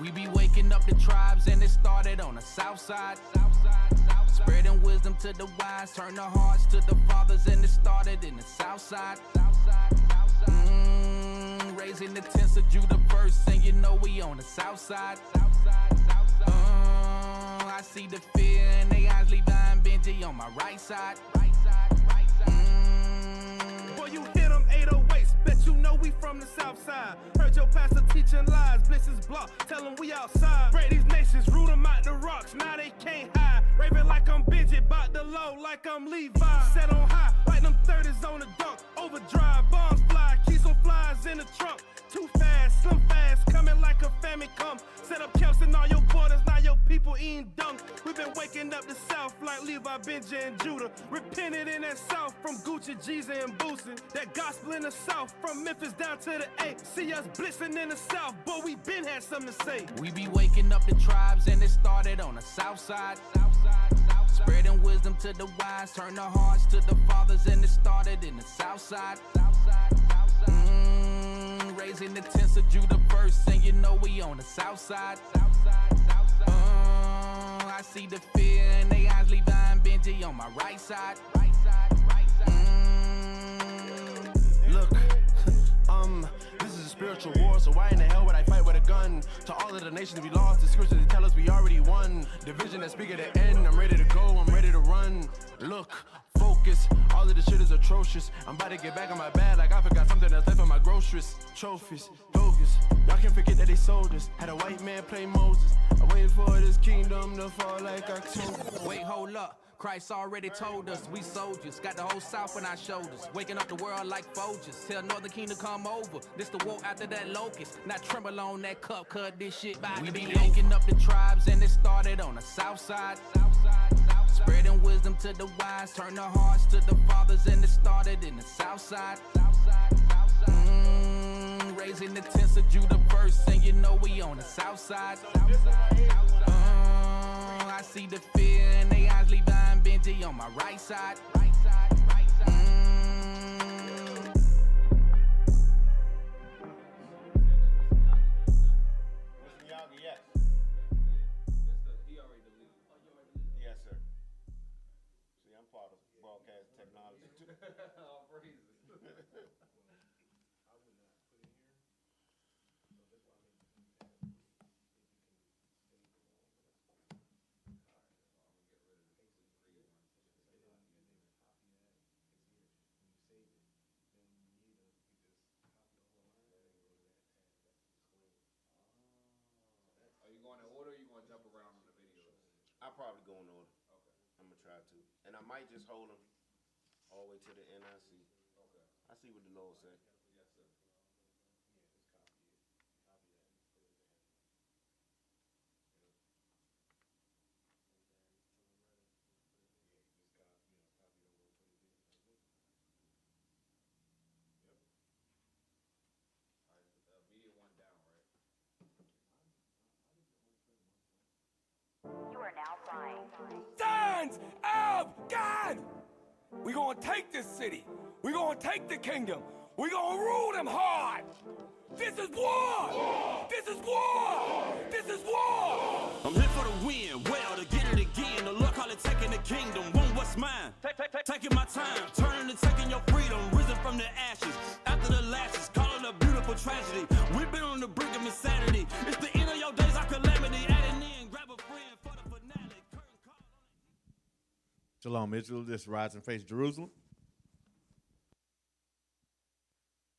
We be waking up the tribes and it started on the south side. Spreading wisdom to the wise, turn the hearts to the fathers, and it started in the south side. Raising the tents of Judah first, and you know we on the south side. I see the fear in they eyes, Levi and Benji on my right side. Boy, you hit them 808s, bet you know we from the south side. Heard your pastor teaching lies, blitzes block, tell them we outside. Break these nations, root them out the rocks, now they can't hide. Raving like I'm Benji, bout the low like I'm Levi. Set on high, like them 30s on the dunk. Overdrive, bombs fly, keep some flies in the trunk. Too fast, slim fast, coming like a famine come. Set up camps in all your borders, now your people eating dung. We been waking up the south like Levi, Benji, and Judah. Repented in that south from Gucci, Jeezy, and Boosin'. That gospel in the south, from Memphis down to the A. See us blitzing in the south, boy, we been had something to say. We be waking up the tribes and it started on the south side. Spreading wisdom to the wise, turn the hearts to the fathers, and it started in the south side. Raising the tents of Judah first, and you know we on the south side. I see the fear in they eyes, Levi and Benji on my right side. Look, this is a spiritual war, so why in the hell would I fight with a gun? To all of the nations we lost, the scriptures they tell us we already won. The vision that speak at the end, I'm ready to go, I'm ready to run. Look, focus, all of this shit is atrocious. I'm about to get back on my bag like I forgot something that's left on my groceries. Trophies, bogus, y'all can't forget that they soldiers. Had a white man play Moses. I'm waiting for this kingdom to fall like October. Wait, hold up. Christ already told us we soldiers, got the whole south on our shoulders, waking up the world like Folgers. Tell Northern Kingdom come over, this the war after that locust. Not tremble on that cup, cut this shit by we be waking up the tribes and it started on the south side. Spreading wisdom to the wise, turn the hearts to the fathers, and it started in the south side. Raising the tents of Judah first, and you know we on the south side. I see the fear in they eyes, Levi and Benji on my right side. Yes, sir. See, I'm part of broadcast technology too. I'll probably go in order. Okay. I'm gonna try to, and I might just hold them all the way to the end. I see. Okay. I see what the Lord said. Yes, sir. Sons of God! We're gonna take this city. We're gonna take the kingdom. We're gonna rule them hard. This is war! This is war! This is war! I'm here for the win, well, to get it again. The Lord call it taking the kingdom, want what's mine. Taking my time, turning and taking your freedom. Risen from the ashes, after the lashes, call it a beautiful tragedy. We've been on the brink of insanity. It's the end of your days, our calamity. Adding in, grab a friend for the finale. Shalom, Israel. This Rise and Face Jerusalem.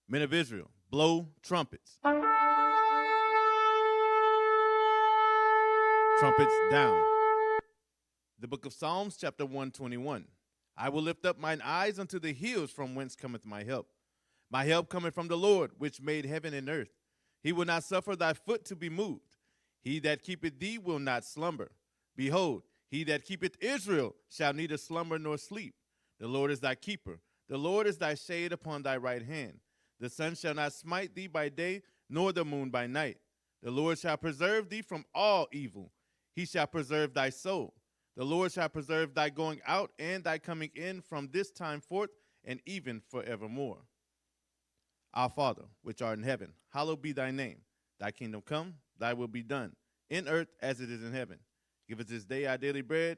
Men of Israel, blow trumpets. Trumpets down. The book of Psalms, chapter 121. I will lift up mine eyes unto the hills, from whence cometh my help. My help cometh from the Lord, which made heaven and earth. He will not suffer thy foot to be moved. He that keepeth thee will not slumber. Behold, he that keepeth Israel shall neither slumber nor sleep. The Lord is thy keeper. The Lord is thy shade upon thy right hand. The sun shall not smite thee by day, nor the moon by night. The Lord shall preserve thee from all evil. He shall preserve thy soul. The Lord shall preserve thy going out and thy coming in from this time forth and even forevermore. Our Father, which art in heaven, hallowed be thy name. Thy kingdom come, thy will be done, in earth as it is in heaven. Give us this day our daily bread,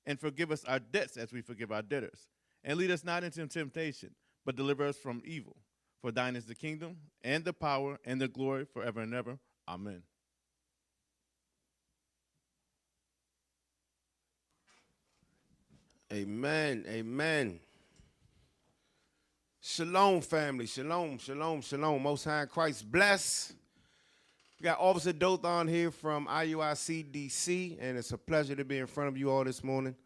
and forgive us our debts as we forgive our debtors. And lead us not into temptation, but deliver us from evil. For thine is the kingdom, and the power, and the glory forever and ever. Amen. Amen. Amen. Shalom, family. Shalom, shalom, shalom. Most High in Christ bless. We got Officer Dothan here from IUIC DC, and it's a pleasure to be in front of you all this morning.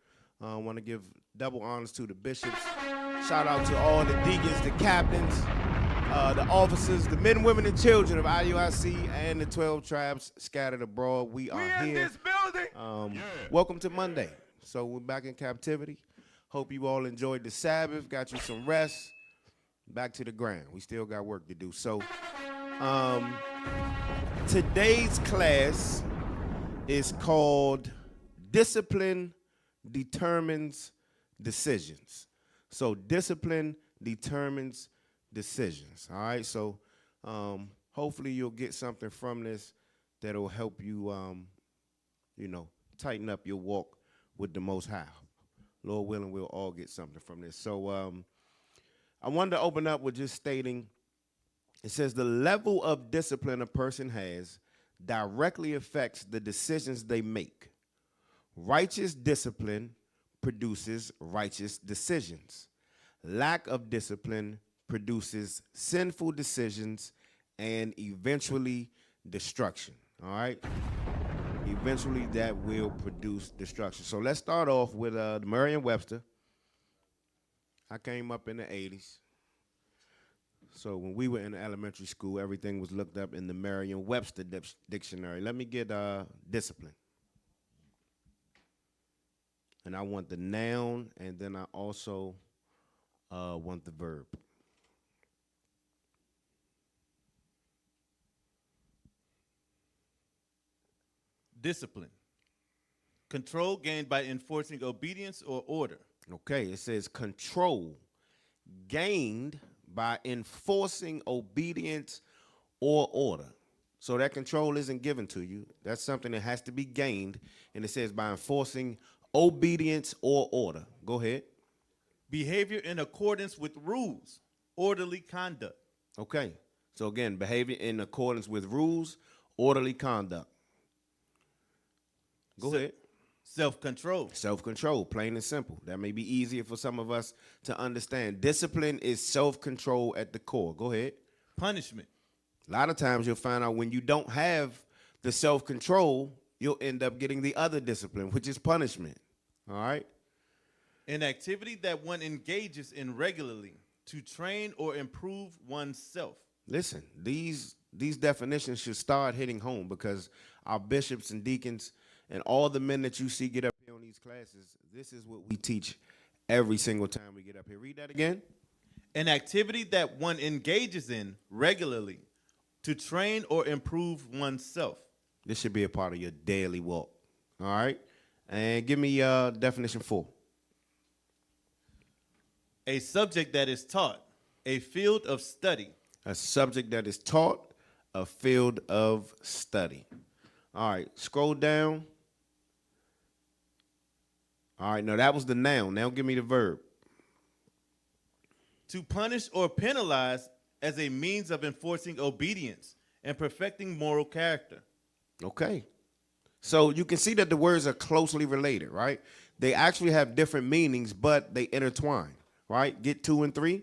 I want to give double honors to the bishops. Shout out to all the deacons, the captains, the officers, the men, women, and children of IUIC and the 12 tribes scattered abroad. We are here. In this building. Welcome to Monday. So we're back in captivity. Hope you all enjoyed the Sabbath, got you some rest. Back to the ground. We still got work to do. So today's class is called Discipline Determines Decisions. So discipline determines decisions. All right. So hopefully you'll get something from this that'll help you, tighten up your walk with the Most High. Lord willing, we'll all get something from this. So I wanted to open up with just stating, it says the level of discipline a person has directly affects the decisions they make. Righteous discipline produces righteous decisions. Lack of discipline produces sinful decisions and eventually destruction. All right? Eventually that will produce destruction. So let's start off with the Merriam-Webster. I came up in the 80s. So when we were in elementary school, everything was looked up in the Merriam-Webster dictionary. Let me get discipline. And I want the noun, and then I also want the verb. Discipline. Control gained by enforcing obedience or order. Okay, it says control gained by enforcing obedience or order. So that control isn't given to you. That's something that has to be gained. And it says by enforcing obedience or order. Go ahead. Behavior in accordance with rules, orderly conduct. Okay. So again, behavior in accordance with rules, orderly conduct. Go ahead. Self-control. Self-control, plain and simple. That may be easier for some of us to understand. Discipline is self-control at the core. Go ahead. Punishment. A lot of times you'll find out when you don't have the self-control, you'll end up getting the other discipline, which is punishment. All right? An activity that one engages in regularly to train or improve oneself. Listen, these definitions should start hitting home because our bishops and deacons and all the men that you see get up here on these classes, this is what we teach every single time we get up here. Read that again. An activity that one engages in regularly to train or improve oneself. This should be a part of your daily walk. All right? And give me definition 4. A subject that is taught, a field of study. A subject that is taught, a field of study. All right, scroll down. All right, now that was the noun. Now give me the verb. To punish or penalize as a means of enforcing obedience and perfecting moral character. Okay. So you can see that the words are closely related, right? They actually have different meanings, but they intertwine, right? Get 2 and 3.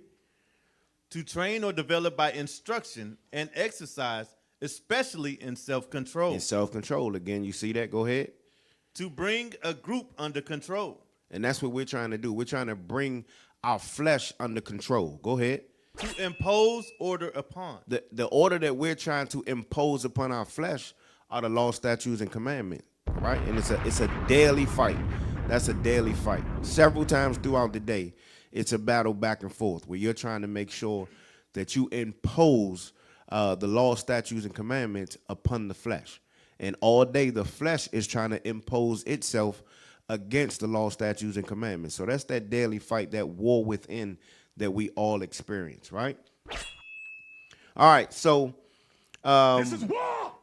To train or develop by instruction and exercise, especially in self-control. In self-control. Again, you see that? Go ahead. To bring a group under control. And that's what we're trying to do. We're trying to bring our flesh under control. Go ahead. To impose order upon. The order that we're trying to impose upon our flesh are the law, statutes, and commandments, right? And it's a daily fight. That's a daily fight. Several times throughout the day, it's a battle back and forth where you're trying to make sure that you impose the law, statutes, and commandments upon the flesh. And all day, the flesh is trying to impose itself against the law, statutes, and commandments. So that's that daily fight, that war within that we all experience, right? All right, so This is war.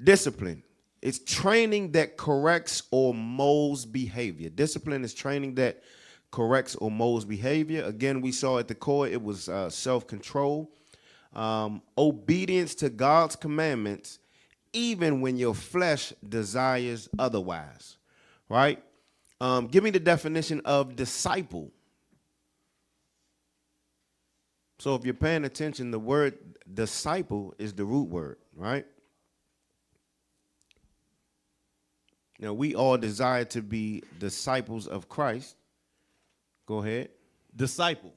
Discipline. It's training that corrects or molds behavior. Discipline is training that corrects or molds behavior. Again, we saw at the core it was self-control, obedience to God's commandments, even when your flesh desires otherwise, right? Give me the definition of disciple. So if you're paying attention, the word disciple is the root word, right? Now, we all desire to be disciples of Christ. Go ahead. Disciple,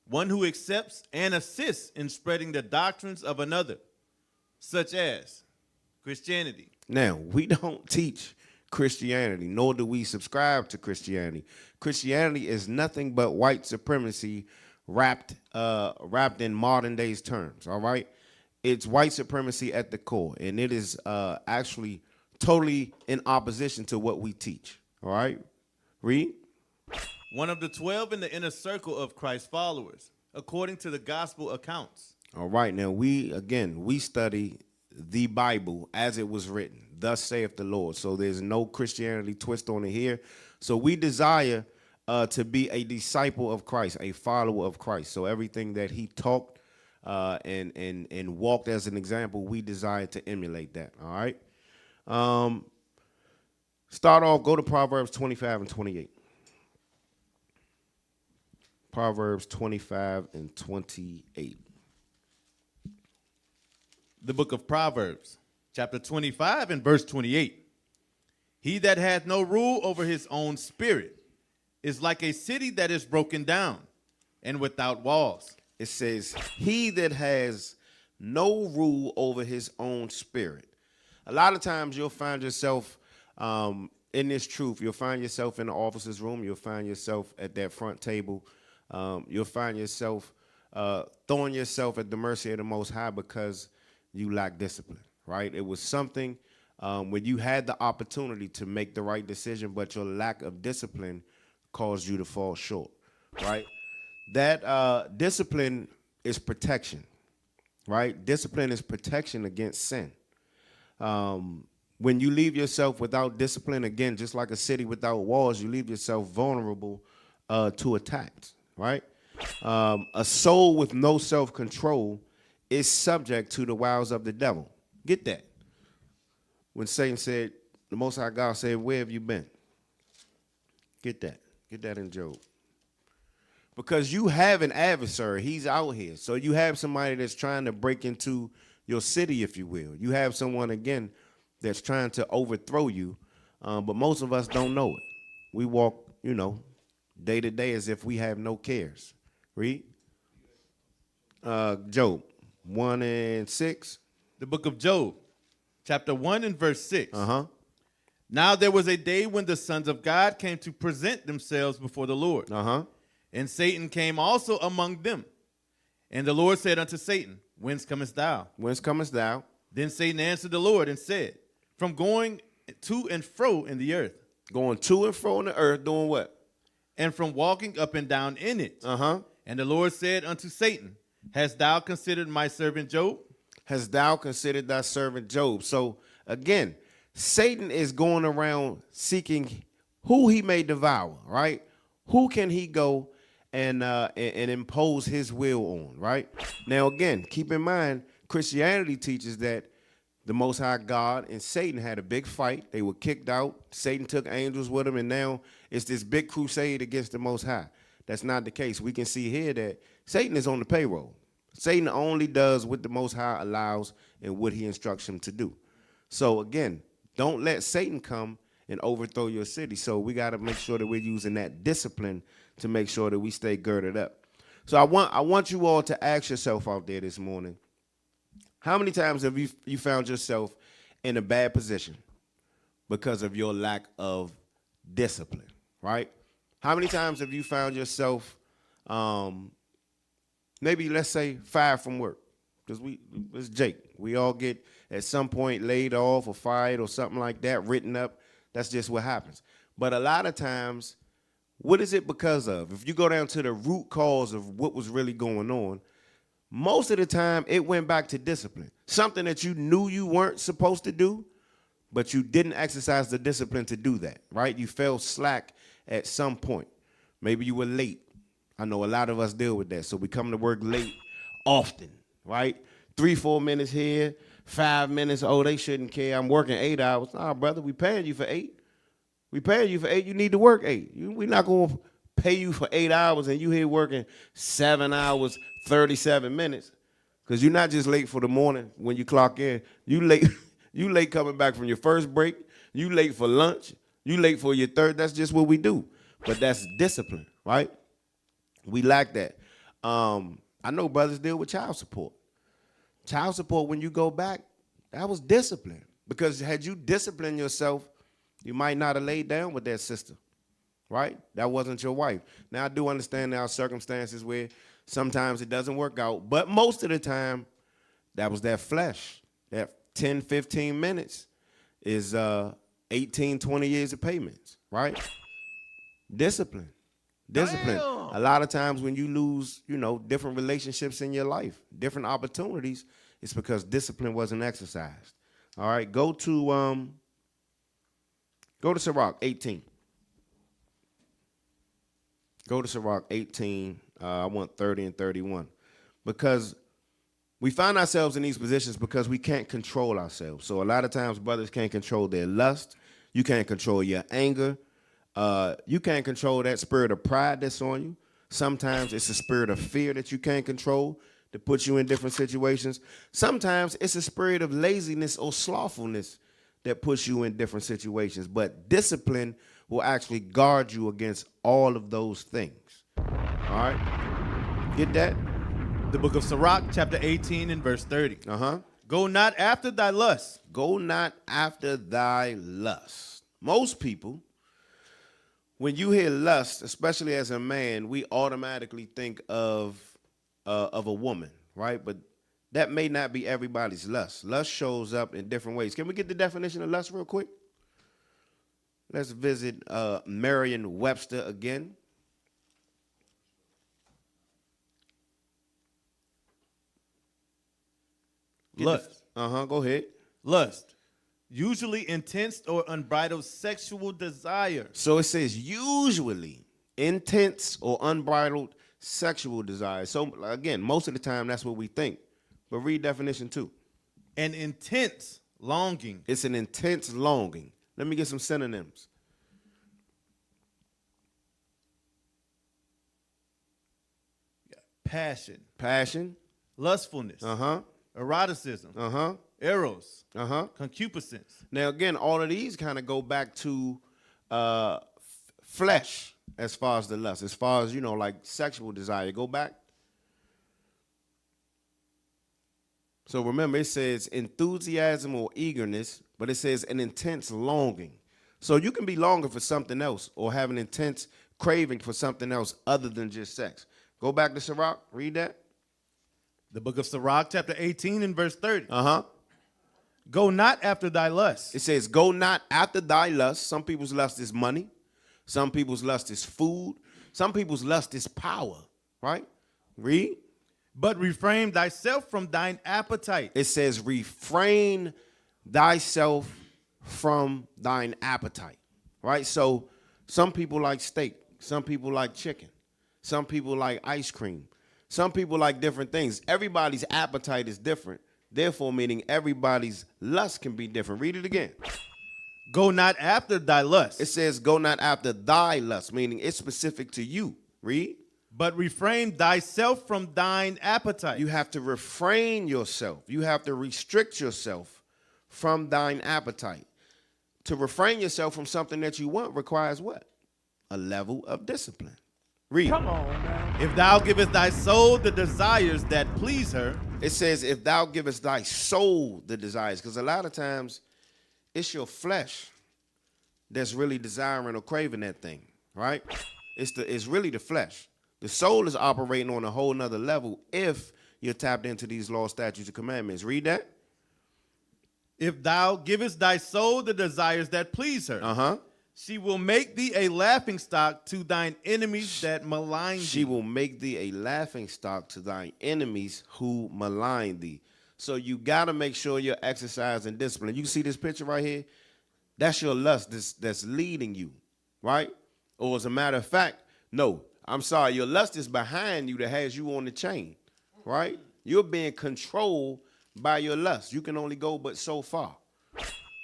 one who accepts and assists in spreading the doctrines of another, such as Christianity. Now, we don't teach Christianity, nor do we subscribe to Christianity. Christianity is nothing but white supremacy wrapped in modern days terms, all right? It's white supremacy at the core, and it is actually totally in opposition to what we teach, all right? Read. One of the 12 in the inner circle of Christ's followers, according to the gospel accounts. All right, now we study the Bible as it was written, thus saith the Lord. So there's no Christianity twist on it here. So we desire to be a disciple of Christ, a follower of Christ. So everything that he taught and walked as an example, we desire to emulate that, all right? Start off, go to Proverbs 25 and 28. Proverbs 25 and 28. The book of Proverbs, chapter 25 and verse 28. He that hath no rule over his own spirit is like a city that is broken down and without walls. It says, he that has no rule over his own spirit. A lot of times you'll find yourself in this truth. You'll find yourself in the officer's room. You'll find yourself at that front table. You'll find yourself throwing yourself at the mercy of the Most High because you lack discipline, right? It was something when you had the opportunity to make the right decision, but your lack of discipline caused you to fall short, right? That discipline is protection, right? Discipline is protection against sin. When you leave yourself without discipline, again, just like a city without walls, you leave yourself vulnerable to attacks, right? A soul with no self-control is subject to the wiles of the devil. Get that? When Satan said, the Most High God said, where have you been? Get that. Get that in Job. Because you have an adversary. He's out here. So you have somebody that's trying to break into your city, if you will. You have someone, again, that's trying to overthrow you. But most of us don't know it. We walk, day to day as if we have no cares. Read. Job 1 and 6. The book of Job, chapter 1 and verse 6. Uh-huh. Now there was a day when the sons of God came to present themselves before the Lord. Uh-huh. And Satan came also among them. And the Lord said unto Satan, whence comest thou? Whence comest thou? Then Satan answered the Lord and said, from going to and fro in the earth. Going to and fro in the earth, doing what? And from walking up and down in it. Uh-huh. And the Lord said unto Satan, hast thou considered my servant Job? Hast thou considered thy servant Job? So, again, Satan is going around seeking who he may devour, right? Who can he go and impose his will on, right? Now, again, keep in mind, Christianity teaches that the Most High God and Satan had a big fight. They were kicked out. Satan took angels with him, and now it's this big crusade against the Most High. That's not the case. We can see here that Satan is on the payroll. Satan only does what the Most High allows and what he instructs him to do. So, again, don't let Satan come and overthrow your city. So we got to make sure that we're using that discipline to make sure that we stay girded up. So I want you all to ask yourself out there this morning, how many times have you found yourself in a bad position because of your lack of discipline, right? How many times have you found yourself, maybe let's say fired from work? Because it's Jake. We all get at some point laid off or fired or something like that, written up. That's just what happens. But a lot of times, what is it because of? If you go down to the root cause of what was really going on, Most of the time, it went back to discipline. Something that you knew you weren't supposed to do, but you didn't exercise the discipline to do that, right? You fell slack at some point. Maybe you were late. I know a lot of us deal with that. So we come to work late often, right? 3-4 minutes here, 5 minutes. Oh, they shouldn't care. I'm working 8 hours. Nah, brother, we paying you for 8. We paying you for 8. You need to work 8. We're not going to pay you for 8 hours and you here working 7 hours, 37 minutes. Because you're not just late for the morning when you clock in. You late, you late coming back from your first break. You late for lunch. You late for your third. That's just what we do. But that's discipline, right? We lack that. I know brothers deal with child support. Child support, when you go back, that was discipline. Because had you disciplined yourself, you might not have laid down with that sister, right? That wasn't your wife. Now, I do understand there are circumstances where sometimes it doesn't work out, but most of the time, that was that flesh. That 10, 15 minutes is 18, 20 years of payments, right? Discipline. Discipline. Damn. A lot of times when you lose, different relationships in your life, different opportunities, it's because discipline wasn't exercised. All right, go to Sirach 18. Go to Sirach 18. I want 30 and 31. Because we find ourselves in these positions because we can't control ourselves. So a lot of times brothers can't control their lust. You can't control your anger. You can't control that spirit of pride that's on you. Sometimes it's a spirit of fear that you can't control that puts you in different situations. Sometimes it's a spirit of laziness or slothfulness that puts you in different situations. But discipline will actually guard you against all of those things. All right? Get that? The book of Sirach, chapter 18 and verse 30. Uh-huh. Go not after thy lust. Go not after thy lust. Most people, when you hear lust, especially as a man, we automatically think of a woman, right? But that may not be everybody's lust. Lust shows up in different ways. Can we get the definition of lust real quick? Let's visit Merriam-Webster again. Lust. Go ahead. Lust. Usually intense or unbridled sexual desire. So it says usually intense or unbridled sexual desire. So again, most of the time that's what we think. But read definition 2. An intense longing. It's an intense longing. Let me get some synonyms. Passion. Passion. Lustfulness. Eroticism. Eros. Concupiscence. Now again, all of these kind of go back to flesh as far as the lust, as far as, like sexual desire. Go back. So remember, it says enthusiasm or eagerness, but it says an intense longing. So you can be longing for something else or have an intense craving for something else other than just sex. Go back to Sirach. Read that. The book of Sirach, chapter 18 and verse 30. Go not after thy lust. It says, go not after thy lust. Some people's lust is money. Some people's lust is food. Some people's lust is power, right? Read. But refrain thyself from thine appetite. It says, refrain thyself from thine appetite, right? So some people like steak. Some people like chicken. Some people like ice cream. Some people like different things. Everybody's appetite is different. Therefore, meaning everybody's lust can be different. Read it again. Go not after thy lust. It says, go not after thy lust, meaning it's specific to you. Read. But refrain thyself from thine appetite. You have to refrain yourself. You have to restrict yourself from thine appetite. To refrain yourself from something that you want requires what? A level of discipline. Read. Come on, man. If thou givest thy soul the desires that please her. It says, if thou givest thy soul the desires. Because a lot of times, it's your flesh that's really desiring or craving that thing, right? It's really the flesh. The soul is operating on a whole nother level if you're tapped into these laws, statutes, and commandments. Read that. If thou givest thy soul the desires that please her. She will make thee a laughingstock to thine enemies that malign thee. She will make thee a laughingstock to thine enemies who malign thee. So you got to make sure you're exercising discipline. You see this picture right here? That's your lust that's leading you, right? Or as a matter of fact, no, I'm sorry, your lust is behind you that has you on the chain, right? You're being controlled by your lust. You can only go but so far.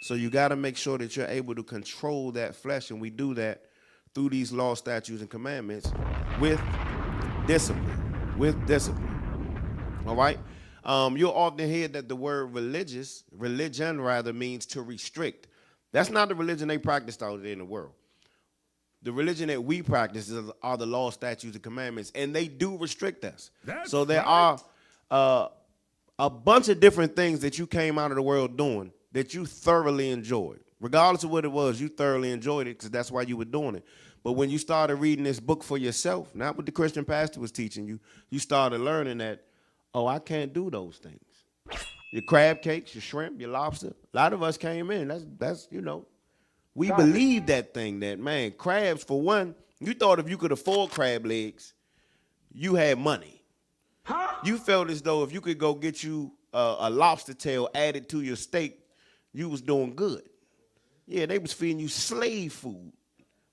So you got to make sure that you're able to control that flesh, and we do that through these laws, statutes, and commandments with discipline. With discipline. All right? You'll often hear that the word religion rather, means to restrict. That's not the religion they practiced out there in the world. The religion that we practice are the laws, statutes, and commandments, and they do restrict us. So there are a bunch of different things that you came out of the world doing that you thoroughly enjoyed. Regardless of what it was, you thoroughly enjoyed it because that's why you were doing it. But when you started reading this book for yourself, not what the Christian pastor was teaching you, you started learning that, oh, I can't do those things. Your crab cakes, your shrimp, your lobster. A lot of us came in. That's we believed that thing, that, man, crabs, for one, you thought if you could afford crab legs, you had money. You felt as though if you could go get you a lobster tail added to your steak, you was doing good. Yeah, they was feeding you slave food.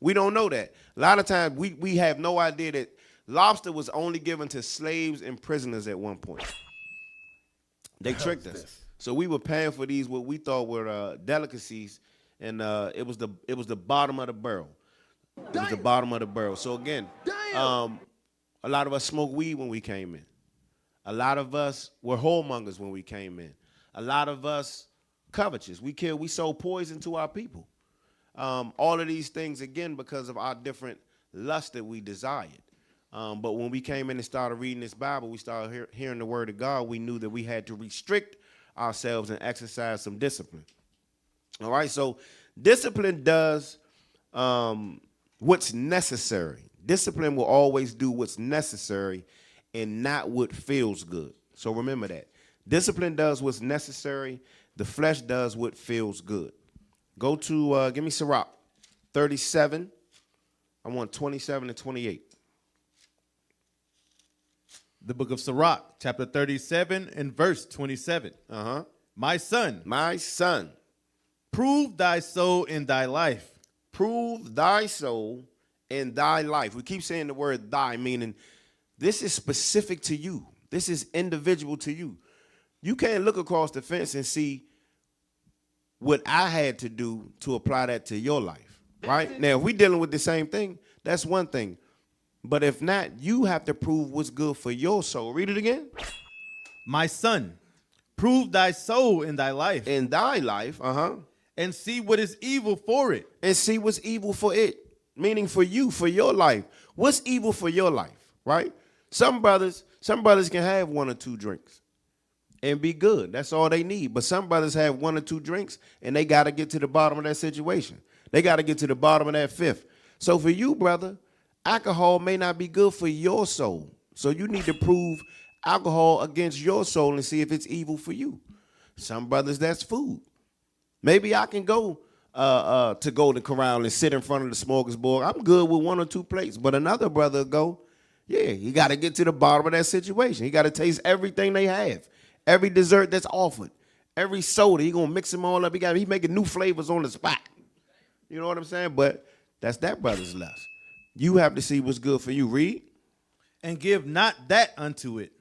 We don't know that. A lot of times we have no idea that lobster was only given to slaves and prisoners at one point. They tricked us. So we were paying for these what we thought were delicacies, and it was the bottom of the barrel. It was the bottom of the barrel. So again, a lot of us smoked weed when we came in. A lot of us were whoremongers when we came in. A lot of us covetous. We sold poison to our people. All of these things, again, because of our different lusts that we desired. But when we came in and started reading this Bible, we started hearing the word of God, we knew that we had to restrict ourselves and exercise some discipline. All right, so discipline does what's necessary. Discipline will always do what's necessary and not what feels good. So remember that. Discipline does what's necessary. The flesh does what feels good. Go to, give me Sirach 37. I want 27 and 28. The book of Sirach, chapter 37 and verse 27. My son, prove thy soul in thy life. Prove thy soul in thy life. We keep saying the word thy, meaning this is specific to you. This is individual to you. You can't look across the fence and see what I had to do to apply that to your life, right? Now, if we're dealing with the same thing, that's one thing. But if not, you have to prove what's good for your soul. Read it again. My son, prove thy soul in thy life. In thy life, And see what is evil for it. And see what's evil for it. Meaning for you, for your life. What's evil for your life, right? Some brothers can have 1 or 2 drinks and be good. That's all they need. But some brothers have 1 or 2 drinks and they got to get to the bottom of that situation. They got to get to the bottom of that fifth. So for you, brother, alcohol may not be good for your soul. So you need to prove alcohol against your soul and see if it's evil for you. Some brothers, that's food. Maybe I can go to Golden Corral and sit in front of the smorgasbord. I'm good with 1 or 2 plates. But another brother go, yeah, he got to get to the bottom of that situation. He got to taste everything they have. Every dessert that's offered. Every soda. He going to mix them all up. He making new flavors on the spot. You know what I'm saying? But that's that brother's lust. You have to see what's good for you. Read. And give not that unto it.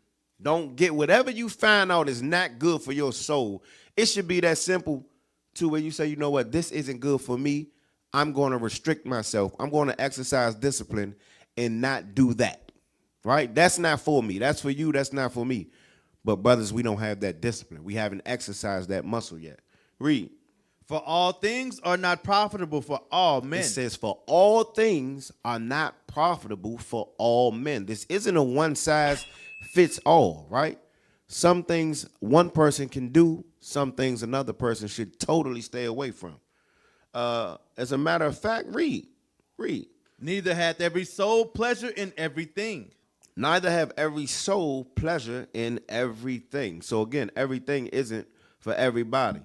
Don't get whatever you find out is not good for your soul. It should be that simple to where you say, you know what, this isn't good for me. I'm going to restrict myself. I'm going to exercise discipline and not do that. Right? That's not for me. That's for you. That's not for me. But brothers, we don't have that discipline. We haven't exercised that muscle yet. Read. For all things are not profitable for all men. It says, for all things are not profitable for all men. This isn't a one size fits all, right? Some things one person can do, some things another person should totally stay away from. As a matter of fact, read. Neither hath every soul pleasure in everything. Neither have every soul pleasure in everything. So again, everything isn't for everybody.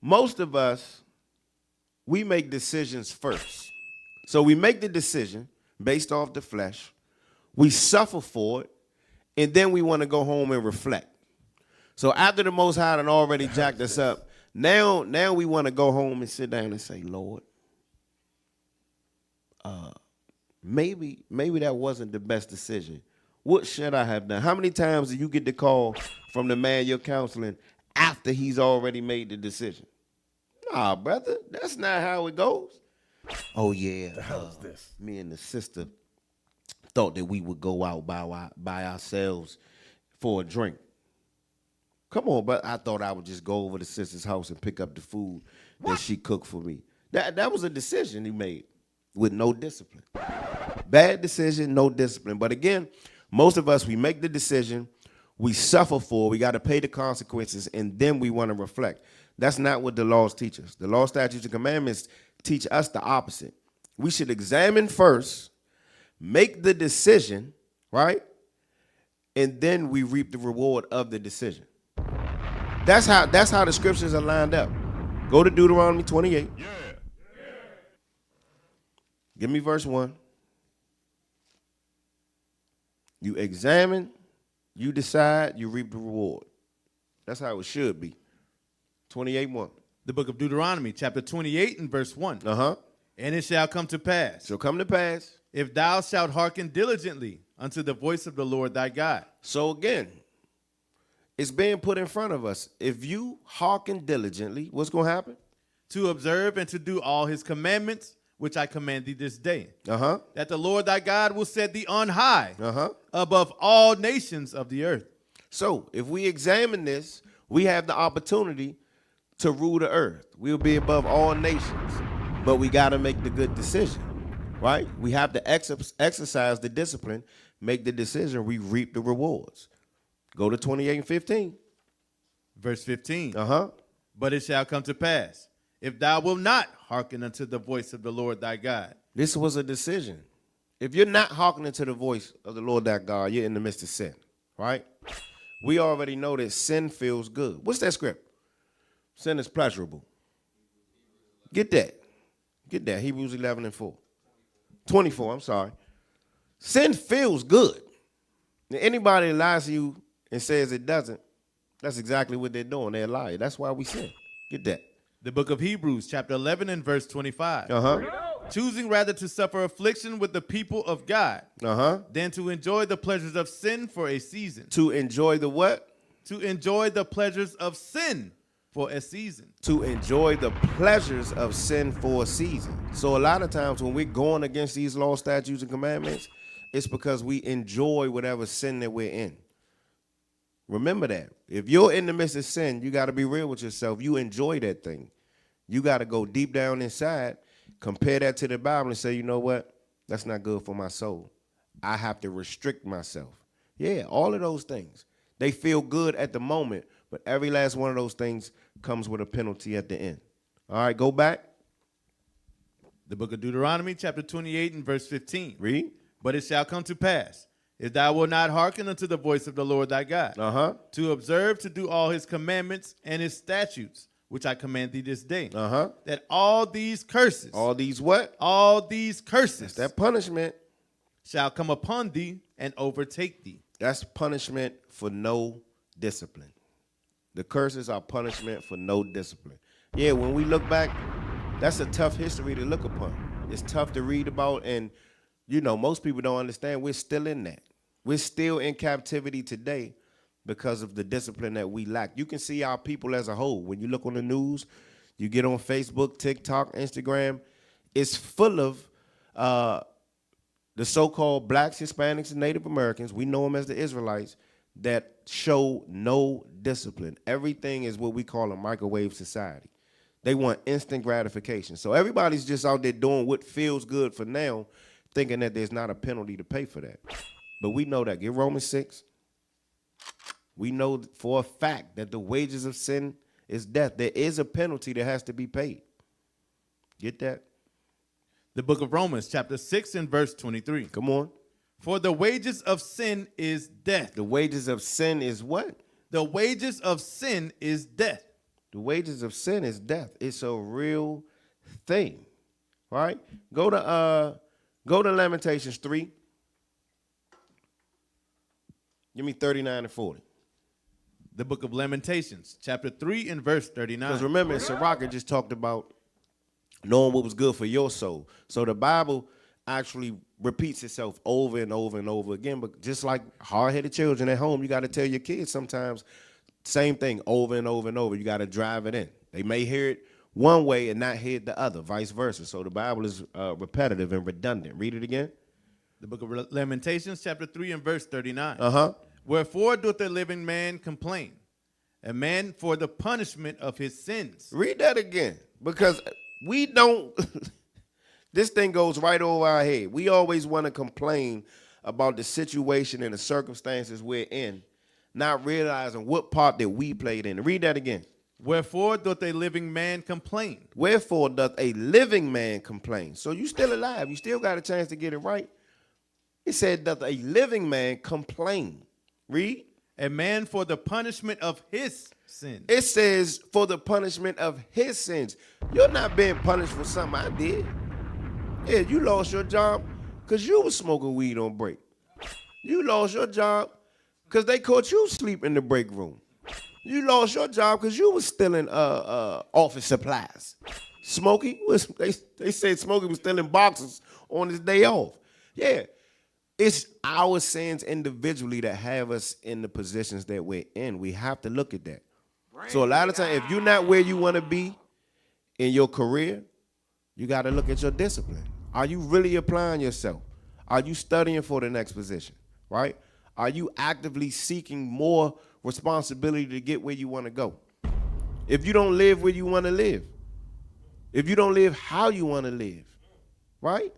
Most of us we make decisions first. So we make the decision based off the flesh. We suffer for it, and then we want to go home and reflect. So after the Most High had already jacked us up, now we want to go home and sit down and say, Lord, maybe that wasn't the best decision. What should I have done? How many times do you get the call from the man you're counseling after he's already made the decision? Nah, brother, that's not how it goes. Oh, yeah. The hell is this? Me and the sister thought that we would go out by ourselves for a drink. Come on, but I thought I would just go over to sister's house and pick up the food that she cooked for me. That was a decision he made with no discipline. Bad decision, no discipline. But again, most of us, we make the decision, we suffer for it, we got to pay the consequences, and then we want to reflect. That's not what the laws teach us. The law, statutes, and commandments teach us the opposite. We should examine first, make the decision, right? And then we reap the reward of the decision. That's how the scriptures are lined up. Go to Deuteronomy 28. Yeah. Give me verse 1. You examine, you decide, you reap the reward. That's how it should be. 28:1. The book of Deuteronomy, chapter 28 and verse 1. And it shall come to pass, Shall come to pass. if thou shalt hearken diligently unto the voice of the Lord thy God. So again, it's being put in front of us. If you hearken diligently, what's going to happen? To observe and to do all his commandments, which I command thee this day. That the Lord thy God will set thee on high above all nations of the earth. So if we examine this, we have the opportunity to rule the earth. We'll be above all nations, but we got to make the good decision, right? We have to exercise the discipline, make the decision, we reap the rewards. Go to 28 and 15. Verse 15. Uh-huh. But it shall come to pass, if thou wilt not hearken unto the voice of the Lord thy God. This was a decision. If you're not hearkening to the voice of the Lord thy God, you're in the midst of sin, right? We already know that sin feels good. What's that script? Sin is pleasurable. Get that. Get that. Hebrews 11 and 4. 24, I'm sorry. Sin feels good. Now, anybody that lies to you and says it doesn't, that's exactly what they're doing. They're lying. That's why we sin. Get that. The book of Hebrews, chapter 11 and verse 25. Uh-huh. Choosing rather to suffer affliction with the people of God than to enjoy the pleasures of sin for a season. To enjoy the what? To enjoy the pleasures of sin for a season. To enjoy the pleasures of sin for a season. So a lot of times when we're going against these law, statutes, and commandments, it's because we enjoy whatever sin that we're in. Remember that. If you're in the midst of sin, you got to be real with yourself. You enjoy that thing. You got to go deep down inside, compare that to the Bible and say, you know what? That's not good for my soul. I have to restrict myself. Yeah, all of those things. They feel good at the moment, but every last one of those things comes with a penalty at the end. All right, go back. The book of Deuteronomy, chapter 28 and verse 15. Read. But it shall come to pass, if thou wilt not hearken unto the voice of the Lord thy God, to observe to do all his commandments and his statutes, which I command thee this day, that all these curses. All these what? All these curses. That's that punishment. Shall come upon thee and overtake thee. That's punishment for no discipline. The curses are punishment for no discipline. Yeah, when we look back, that's a tough history to look upon. It's tough to read about, and you know, most people don't understand we're still in that. We're still in captivity today because of the discipline that we lack. You can see our people as a whole. When you look on the news, you get on Facebook, TikTok, Instagram, it's full of the so-called blacks, Hispanics, and Native Americans. We know them as the Israelites that show no discipline. Everything is what we call a microwave society. They want instant gratification. So everybody's just out there doing what feels good for now, thinking that there's not a penalty to pay for that. But we know that. Get Romans 6. We know for a fact that the wages of sin is death. There is a penalty that has to be paid. Get that? The book of Romans, chapter 6 and verse 23. Come on. For the wages of sin is death. The wages of sin is what? The wages of sin is death. The wages of sin is death. It's a real thing. Right? Go to Lamentations 3. Give me 39 and 40. The book of Lamentations, chapter 3 and verse Because 39. remember, Sirach just talked about knowing what was good for your soul. So the Bible actually repeats itself over and over and over again. But just like hard-headed children at home, you got to tell your kids sometimes same thing over and over and over. You got to drive it in. They may hear it one way and not hear it the other, vice versa. So the Bible is repetitive and redundant. Read it again. The book of Lamentations, chapter 3 and verse 39. Uh-huh. Wherefore doth the living man complain, a man for the punishment of his sins. Read that again, because we don't, this thing goes right over our head. We always want to complain about the situation and the circumstances we're in, not realizing what part that we played in. Read that again. Wherefore doth a living man complain. Wherefore doth a living man complain. So you still alive. You still got a chance to get it right. It said, doth a living man complain. Read. A man for the punishment of his sins. It says for the punishment of his sins. You're not being punished for something I did. Yeah, you lost your job because you was smoking weed on break. You lost your job because they caught you sleep in the break room. You lost your job because you was stealing office supplies. Smokey was, they said Smokey was stealing boxes on his day off. Yeah. It's our sins individually that have us in the positions that we're in. We have to look at that. So a lot of times, if you're not where you want to be in your career, you got to look at your discipline. Are you really applying yourself? Are you studying for the next position, right? Are you actively seeking more responsibility to get where you want to go? If you don't live where you want to live, if you don't live how you want to live, right?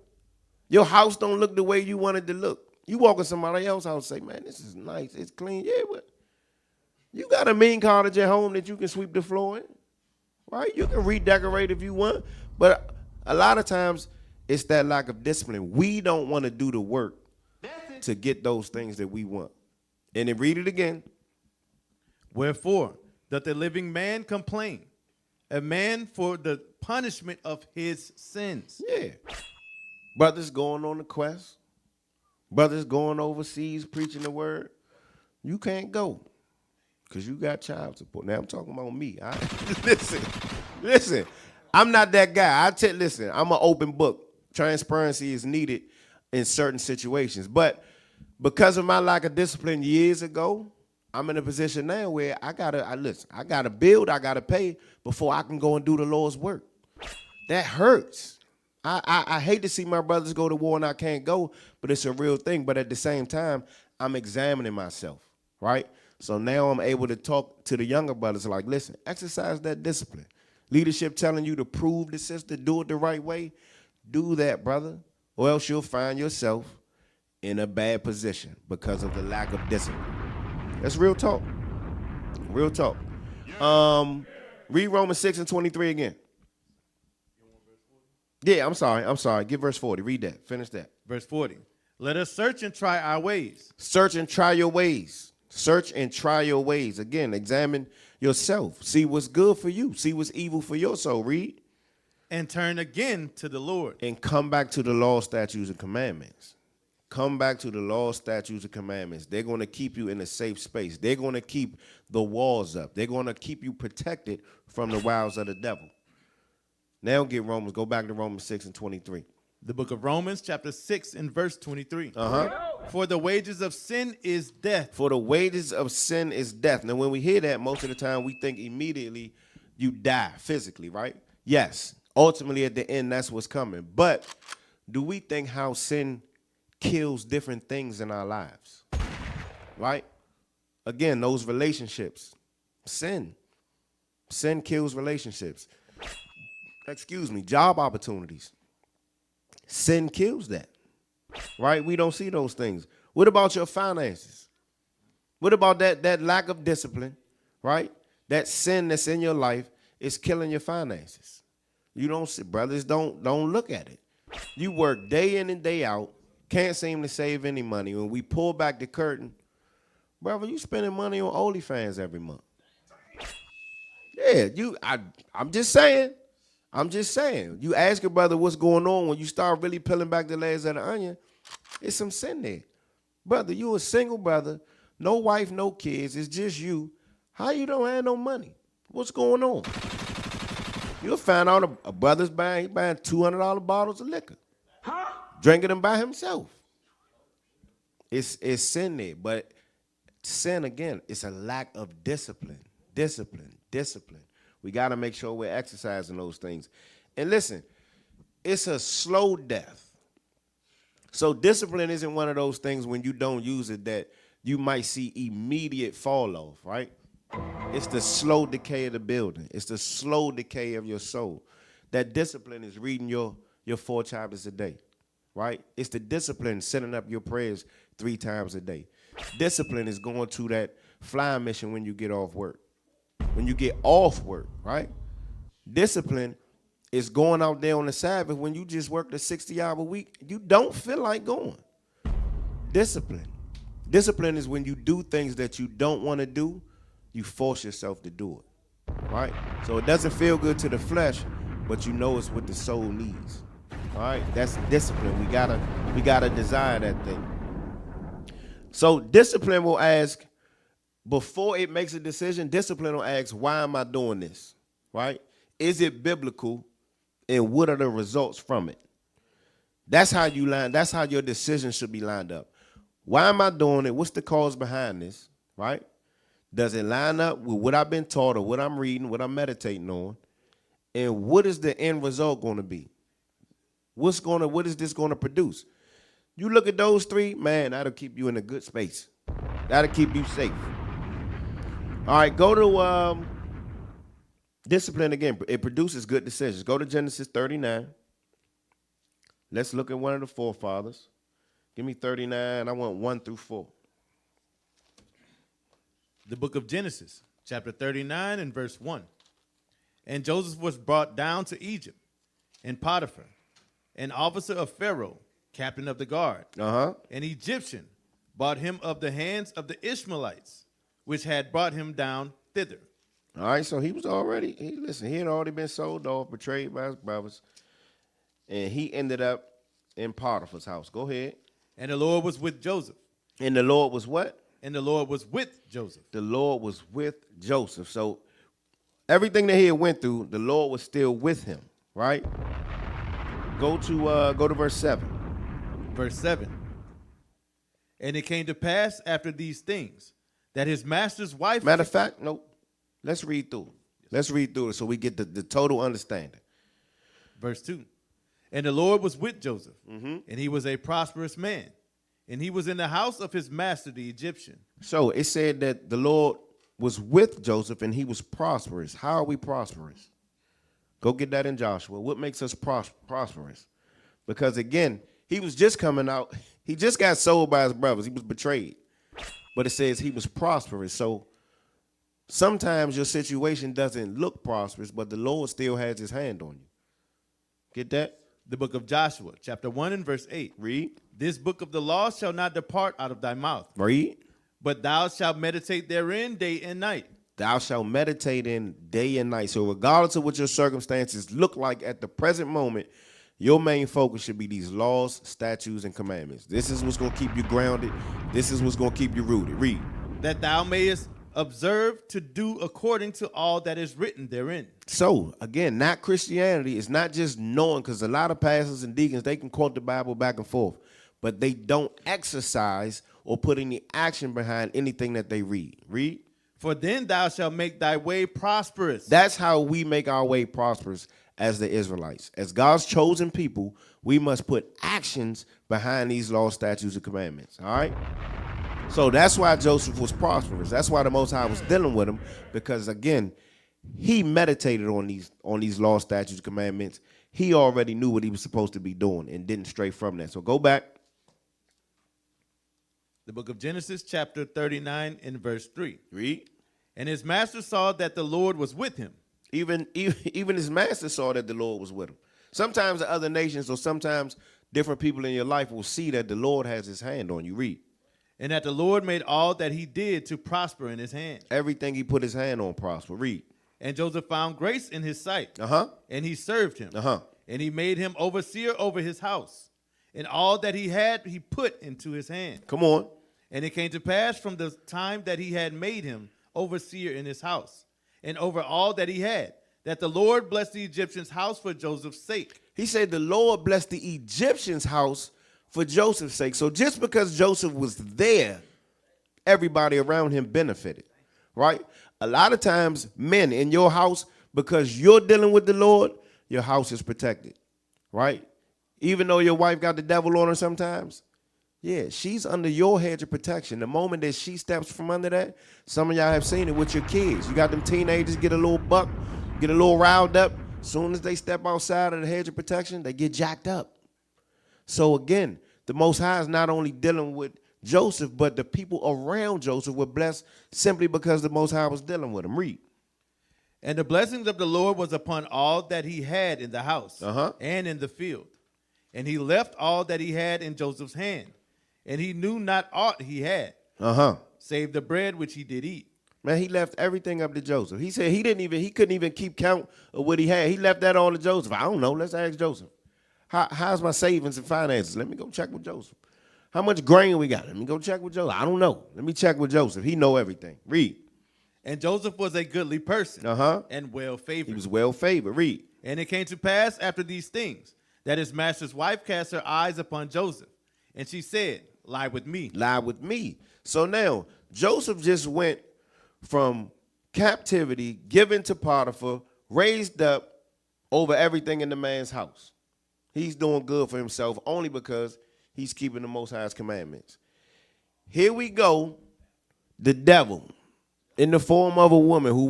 Your house don't look the way you want it to look. You walk in somebody else's house and say, man, this is nice. It's clean. Yeah, but you got a mean cottage at home that you can sweep the floor in, right? You can redecorate if you want. But a lot of times it's that lack of discipline. We don't want to do the work to get those things that we want. And then read it again. Wherefore doth the living man complain, a man for the punishment of his sins. Yeah. Brothers going on the quest. Brothers going overseas preaching the word. You can't go because you got child support. Now I'm talking about me. Listen. I'm not that guy. Listen, I'm an open book. Transparency is needed in certain situations. But because of my lack of discipline years ago, I'm in a position now where I gotta build, I gotta pay before I can go and do the Lord's work. That hurts. I hate to see my brothers go to war and I can't go, but it's a real thing. But at the same time, I'm examining myself, right? So now I'm able to talk to the younger brothers like, listen, exercise that discipline. Leadership telling you to prove the sister, do it the right way. Do that, brother, or else you'll find yourself in a bad position because of the lack of discipline. That's real talk. Real talk. Read Romans 6 and 23 again. Yeah, I'm sorry. Give verse 40. Read that. Finish that. Verse 40. Let us search and try our ways. Search and try your ways. Search and try your ways. Again, examine yourself. See what's good for you. See what's evil for your soul. Read. And turn again to the Lord. And come back to the law, statutes, and commandments. Come back to the law, statutes, and commandments. They're going to keep you in a safe space. They're going to keep the walls up. They're going to keep you protected from the wiles of the devil. Now go back to Romans 6 and 23. The book of Romans, chapter 6 and verse 23. Uh-huh. For the wages of sin is death. For the wages of sin is death. Now, when we hear that, most of the time we think immediately you die physically, right? Yes. Ultimately, at the end, that's what's coming. But do we think how sin kills different things in our lives? Right? Again, those relationships. Sin kills relationships. Job opportunities. Sin kills that, right? We don't see those things. What about your finances? What about that lack of discipline, right? That sin that's in your life is killing your finances. You don't see, brothers, don't look at it. You work day in and day out, can't seem to save any money. When we pull back the curtain, brother, you spending money on OnlyFans every month. Yeah, I'm just saying. I'm just saying. You ask your brother what's going on, when you start really peeling back the layers of the onion, it's some sin there. Brother, you a single brother, no wife, no kids, it's just you. How you don't have no money? What's going on? You'll find out a brother's buying $200 bottles of liquor. Huh? Drinking them by himself. It's sin there, but sin, again, it's a lack of discipline. Discipline. We got to make sure we're exercising those things. And listen, it's a slow death. So discipline isn't one of those things when you don't use it that you might see immediate fall off, right? It's the slow decay of the building. It's the slow decay of your soul. That discipline is reading your 4 chapters a day, right? It's the discipline setting up your prayers 3 times a day. Discipline is going to that flying mission when you get off work. When you get off work, right? Discipline is going out there on the Sabbath when you just worked a 60-hour week. You don't feel like going. Discipline. Discipline is when you do things that you don't want to do, you force yourself to do it, right? So it doesn't feel good to the flesh, but you know it's what the soul needs, all right? That's discipline. We gotta desire that thing. So discipline will ask, before it makes a decision, discipline will ask, why am I doing this, right? Is it biblical, and what are the results from it? That's how your decision should be lined up. Why am I doing it? What's the cause behind this, right? Does it line up with what I've been taught or what I'm reading, what I'm meditating on? And what is the end result going to be? What is this going to produce? You look at those 3, man, that'll keep you in a good space. That'll keep you safe. All right, go to discipline again. It produces good decisions. Go to Genesis 39. Let's look at one of the forefathers. Give me 39. I want 1 through 4. The book of Genesis, chapter 39 and verse 1. And Joseph was brought down to Egypt, and Potiphar, an officer of Pharaoh, captain of the guard, an Egyptian, bought him of the hands of the Ishmaelites, which had brought him down thither. All right, so he had already been sold off, betrayed by his brothers, and he ended up in Potiphar's house. Go ahead. And the Lord was with Joseph. And the Lord was what? And the Lord was with Joseph. The Lord was with Joseph. So everything that he had went through, the Lord was still with him, right? Go to verse 7. Verse 7. And it came to pass after these things that his master's wife... Matter of fact, nope. Let's read through. Let's read through it so we get the total understanding. Verse 2. And the Lord was with Joseph, and he was a prosperous man, and he was in the house of his master, the Egyptian. So it said that the Lord was with Joseph, and he was prosperous. How are we prosperous? Go get that in Joshua. What makes us prosperous? Because, again, he was just coming out. He just got sold by his brothers. He was betrayed. But it says he was prosperous. So sometimes your situation doesn't look prosperous, but the Lord still has his hand on you. Get that? The book of Joshua, chapter 1 and verse 8. Read. This book of the law shall not depart out of thy mouth. Read. But thou shalt meditate therein day and night. Thou shalt meditate in day and night. So regardless of what your circumstances look like at the present moment, your main focus should be these laws, statutes, and commandments. This is what's going to keep you grounded. This is what's going to keep you rooted. Read. That thou mayest observe to do according to all that is written therein. So, again, not Christianity. It's not just knowing, because a lot of pastors and deacons, they can quote the Bible back and forth, but they don't exercise or put any action behind anything that they read. Read. For then thou shalt make thy way prosperous. That's how we make our way prosperous as the Israelites. As God's chosen people, we must put actions behind these laws, statutes, and commandments. All right? So that's why Joseph was prosperous. That's why the Most High was dealing with him, because, again, he meditated on these laws, statutes, commandments. He already knew what he was supposed to be doing and didn't stray from that. So go back. The book of Genesis, chapter 39 and verse 3. Read. And his master saw that the Lord was with him. Even his master saw that the Lord was with him. Sometimes the other nations or sometimes different people in your life will see that the Lord has his hand on you. Read. And that the Lord made all that he did to prosper in his hand. Everything he put his hand on prosper. Read. And Joseph found grace in his sight. Uh-huh. And he served him. Uh-huh. And he made him overseer over his house. And all that he had, he put into his hand. Come on. And it came to pass from the time that he had made him overseer in his house, and over all that he had, that the Lord blessed the Egyptian's house for Joseph's sake. He said the Lord blessed the Egyptian's house for Joseph's sake. So just because Joseph was there, everybody around him benefited, right? A lot of times, men in your house, because you're dealing with the Lord, your house is protected, right? Even though your wife got the devil on her sometimes, yeah, she's under your hedge of protection. The moment that she steps from under that, some of y'all have seen it with your kids. You got them teenagers get a little buck, get a little riled up. As soon as they step outside of the hedge of protection, they get jacked up. So again, the Most High is not only dealing with Joseph, but the people around Joseph were blessed simply because the Most High was dealing with him. Read. And the blessings of the Lord was upon all that he had in the house and in the field. And he left all that he had in Joseph's hand. And he knew not aught he had, save the bread which he did eat. Man, he left everything up to Joseph. He said he couldn't even keep count of what he had. He left that all to Joseph. I don't know. Let's ask Joseph. How's my savings and finances? Let me go check with Joseph. How much grain we got? Let me go check with Joseph. I don't know. Let me check with Joseph. He know everything. Read. And Joseph was a goodly person and well-favored. He was well-favored. Read. And it came to pass after these things that his master's wife cast her eyes upon Joseph. And she said, lie with me. Lie with me. So now, Joseph just went from captivity, given to Potiphar, raised up over everything in the man's house. He's doing good for himself only because he's keeping the Most High's commandments. Here we go, the devil, in the form of a woman who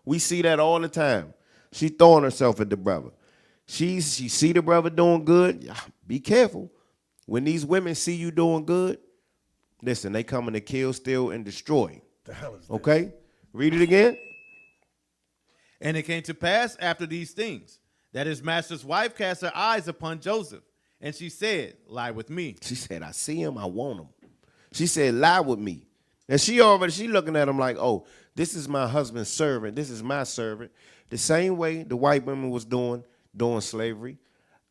we see that all the time. She throwing herself at the brother. She see the brother doing good. Be careful. When these women see you doing good, listen, they coming to kill, steal, and destroy. The hell is this? Okay? Read it again. And it came to pass after these things that his master's wife cast her eyes upon Joseph. And she said, lie with me. She said, I see him, I want him. She said, lie with me. And she looking at him like, oh, this is my husband's servant. This is my servant. The same way the white women was doing slavery.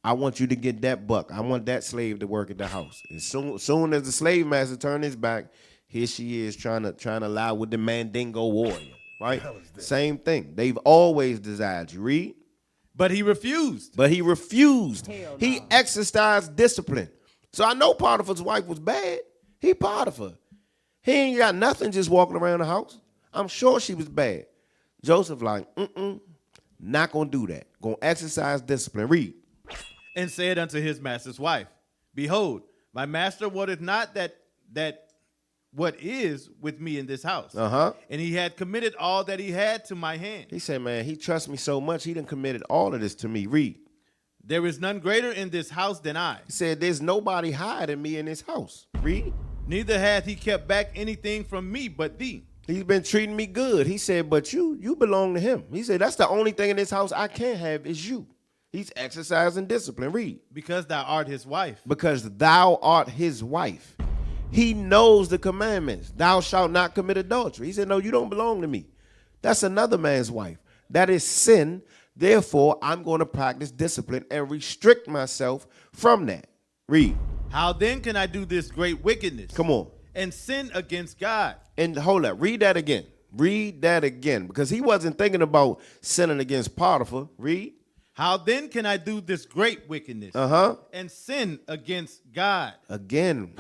I want you to get that buck. I want that slave to work at the house. As soon as the slave master turned his back, here she is trying to lie with the Mandingo warrior, right? Same thing. They've always desired you. Read. But he refused. He exercised discipline. So I know Potiphar's wife was bad. He Potiphar. He ain't got nothing just walking around the house. I'm sure she was bad. Joseph like, not going to do that. Going to exercise discipline. Read. And said unto his master's wife, behold, my master wotteth not that what is with me in this house. And he had committed all that he had to my hand. He said, man, he trusts me so much, he done committed all of this to me. Read. There is none greater in this house than I. He said, there's nobody higher than me in this house. Read. Neither hath he kept back anything from me but thee. He's been treating me good. He said, but you belong to him. He said, that's the only thing in this house I can't have is you. He's exercising discipline. Read. Because thou art his wife. Because thou art his wife. He knows the commandments. Thou shalt not commit adultery. He said, no, you don't belong to me. That's another man's wife. That is sin. Therefore, I'm going to practice discipline and restrict myself from that. Read. How then can I do this great wickedness? Come on. And sin against God? And hold up. Read that again. Read that again. Because he wasn't thinking about sinning against Potiphar. Read. How then can I do this great wickedness and sin against God? Again,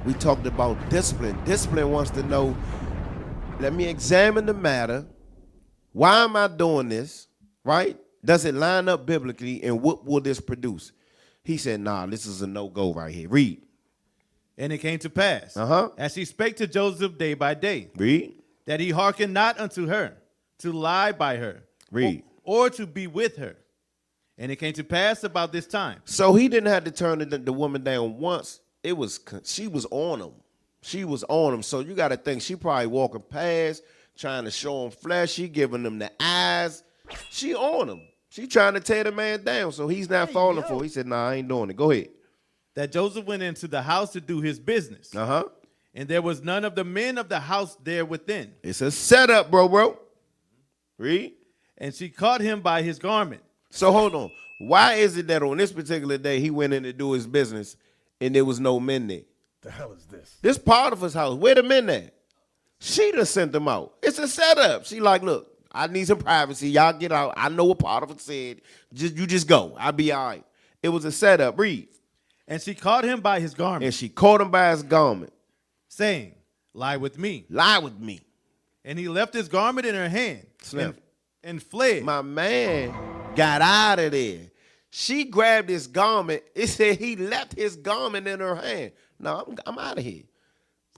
we talked about discipline. Discipline wants to know, let me examine the matter. Why am I doing this? Right? Does it line up biblically, and what will this produce? He said, nah, this is a no-go right here. Read. And it came to pass, as he spake to Joseph day by day, read, that he hearkened not unto her, to lie by her, read, or to be with her. And it came to pass about this time. So he didn't have to turn the woman down once. She was on him. She was on him. So you got to think she probably walking past, trying to show him flesh. She giving him the eyes. She on him. She trying to tear the man down. So he's not falling for it. He said, nah, I ain't doing it. Go ahead. That Joseph went into the house to do his business. And there was none of the men of the house there within. It's a setup, bro. Read. And she caught him by his garment. So hold on. Why is it that on this particular day he went in to do his business and there was no men there? The hell is this? This Potiphar's house, where the men at? She done sent them out. It's a setup. She like, look, I need some privacy. Y'all get out. I know what Potiphar said. You just go. I'll be all right. It was a setup. Read. And she caught him by his garment. And she caught him by his garment, saying, lie with me. lie with me. And he left his garment in her hand Snap. and fled. My man got out of there. She grabbed his garment. It said he left his garment in her hand. No, I'm out of here.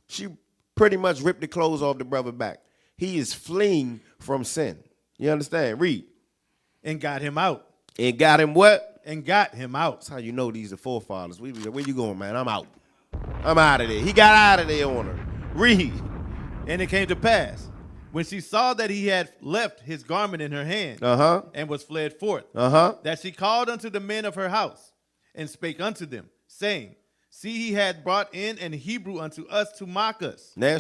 She pretty much ripped the clothes off the brother back. He is fleeing from sin. You understand? Read. And got him out. And got him what? And got him out. That's how you know these are forefathers. Where you going, man? I'm out. I'm out of there. He got out of there on her. Read. And it came to pass, when she saw that he had left his garment in her hand, and was fled forth, that she called unto the men of her house, and spake unto them, saying, see, he had brought in an Hebrew unto us to mock us. Now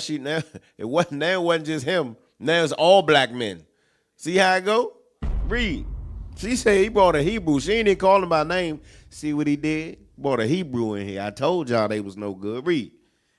it wasn't just him. Now it's all black men. See how it go? Read. She said he brought a Hebrew. She ain't even call him by name. See what he did? Brought a Hebrew in here. I told y'all they was no good. Read.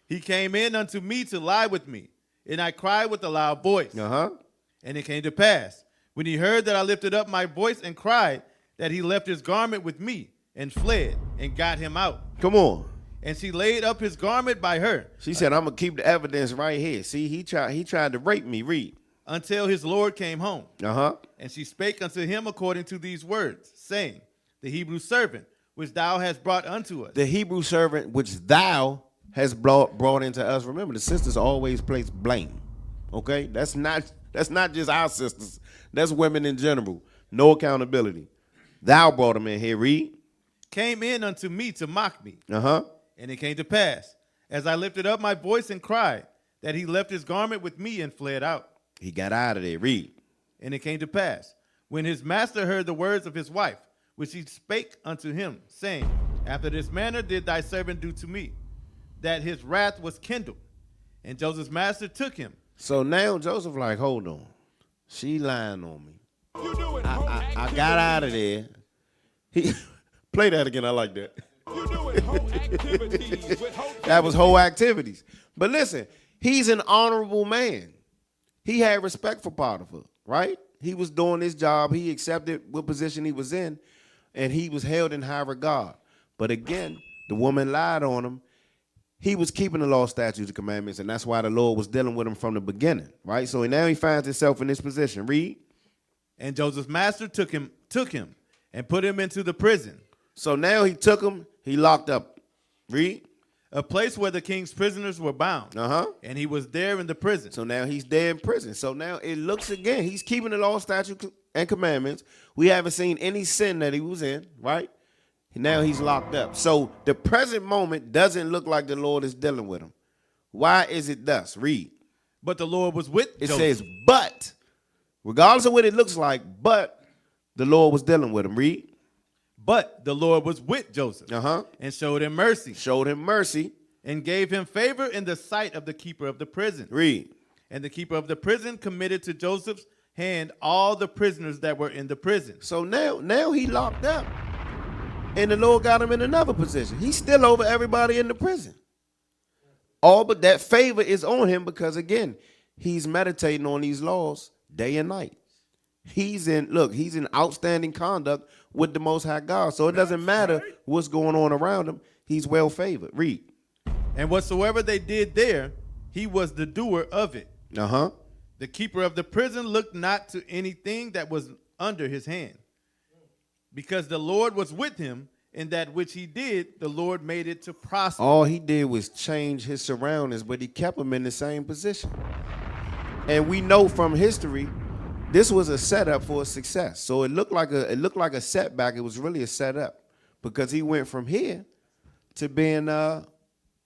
He came in unto me to lie with me, and I cried with a loud voice. And it came to pass, when he heard that I lifted up my voice and cried, that he left his garment with me and fled and got him out. Come on. And she laid up his garment by her. She said, I'm going to keep the evidence right here. See, he tried to rape me. Read. Until his Lord came home. And she spake unto him according to these words, saying, the Hebrew servant, which thou hast brought unto us. The Hebrew servant, which thou hast brought into us. Remember, the sisters always place blame. Okay? That's not just our sisters. That's women in general. No accountability. Thou brought him in here. Read. Came in unto me to mock me. And it came to pass, as I lifted up my voice and cried, that he left his garment with me and fled out. He got out of there. Read. And it came to pass, when his master heard the words of his wife, which he spake unto him, saying, after this manner did thy servant do to me, that his wrath was kindled. And Joseph's master took him. So now Joseph like, hold on. She lying on me. I got out of there. He play that again. I like that. That was whole activities. But listen, he's an honorable man. He had respect for Potiphar, right? He was doing his job. He accepted what position he was in, and he was held in high regard. But again, the woman lied on him. He was keeping the law, statutes, and commandments, and that's why the Lord was dealing with him from the beginning, right? So now he finds himself in this position. Read. And Joseph's master took him and put him into the prison. So now he took him, he locked up. Read. A place where the king's prisoners were bound. And he was there in the prison. So now he's there in prison. So now it looks again, he's keeping the law, statutes, and commandments. We haven't seen any sin that he was in, right? Now he's locked up. So the present moment doesn't look like the Lord is dealing with him. Why is it thus? Read. But the Lord was with It Joseph. says, but, regardless of what it looks like, but the Lord was dealing with him. Read. But the Lord was with Joseph and showed him mercy. Showed him mercy. And gave him favor in the sight of the keeper of the prison. Read. And the keeper of the prison committed to Joseph's hand all the prisoners that were in the prison. So now he locked up. And the Lord got him in another position. He's still over everybody in the prison. All but that favor is on him because, again, he's meditating on these laws day and night. He's in outstanding conduct with the Most High God. So it doesn't matter what's going on around him. He's well favored. Read. And whatsoever they did there, he was the doer of it. The keeper of the prison looked not to anything that was under his hand. Because the Lord was with him, in that which he did, the Lord made it to prosper. All he did was change his surroundings, but he kept him in the same position. And we know from history, this was a setup for a success. So it looked like a setback. It was really a setup because he went from here to being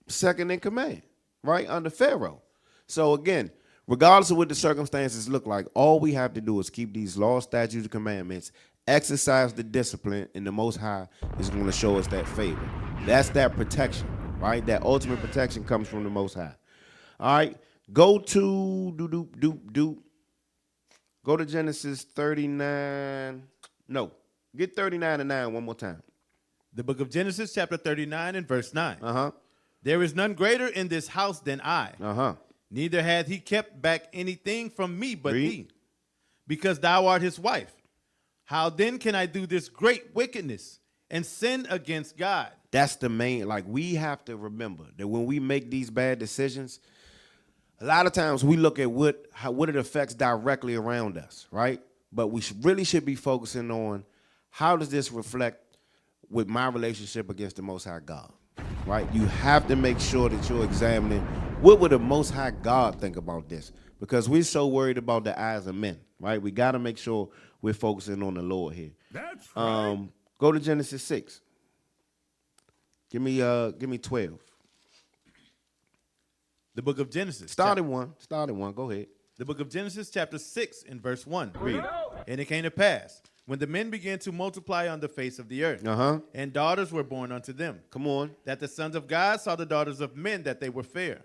second in command, right, under Pharaoh. So again, regardless of what the circumstances look like, all we have to do is keep these laws, statutes, and commandments, exercise the discipline, and the Most High is going to show us that favor. That's that protection, right? That ultimate protection comes from the Most High. All right, go Go to Genesis 39. No, get 39 and 9 one more time. The book of Genesis, chapter 39 and verse 9. Uh-huh. There is none greater in this house than I. Uh-huh. Neither hath he kept back anything from me but Read. thee, because thou art his wife. How then can I do this great wickedness and sin against God? That's the main, like, we have to remember that when we make these bad decisions, a lot of times we look at what it affects directly around us, right? But we really should be focusing on how does this reflect with my relationship against the Most High God, right? You have to make sure that you're examining what would the Most High God think about this, because we're so worried about the eyes of men, right? We got to make sure we're focusing on the Lord here. That's right. Go to Genesis 6. Give me 12. The book of Genesis. Start at 1. Go ahead. The book of Genesis, chapter 6, and verse 1. Read. And it came to pass, when the men began to multiply on the face of the earth, and daughters were born unto them, Come on. that the sons of God saw the daughters of men, that they were fair.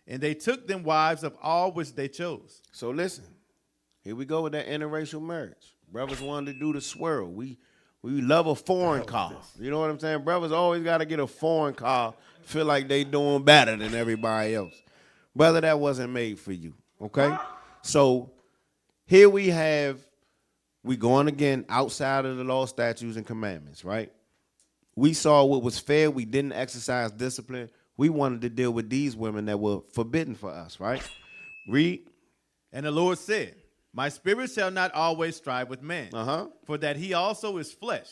And they took them wives of all which they chose. So listen, here we go with that interracial marriage. Brothers wanted to do the swirl. We love a foreign car. You know what I'm saying? Brothers always got to get a foreign car, feel like they doing better than everybody else. Brother, that wasn't made for you, okay? So here we going again outside of the law, statutes, and commandments, right? We saw what was fair. We didn't exercise discipline. We wanted to deal with these women that were forbidden for us, right? Read. And the Lord said, my spirit shall not always strive with man, for that he also is flesh.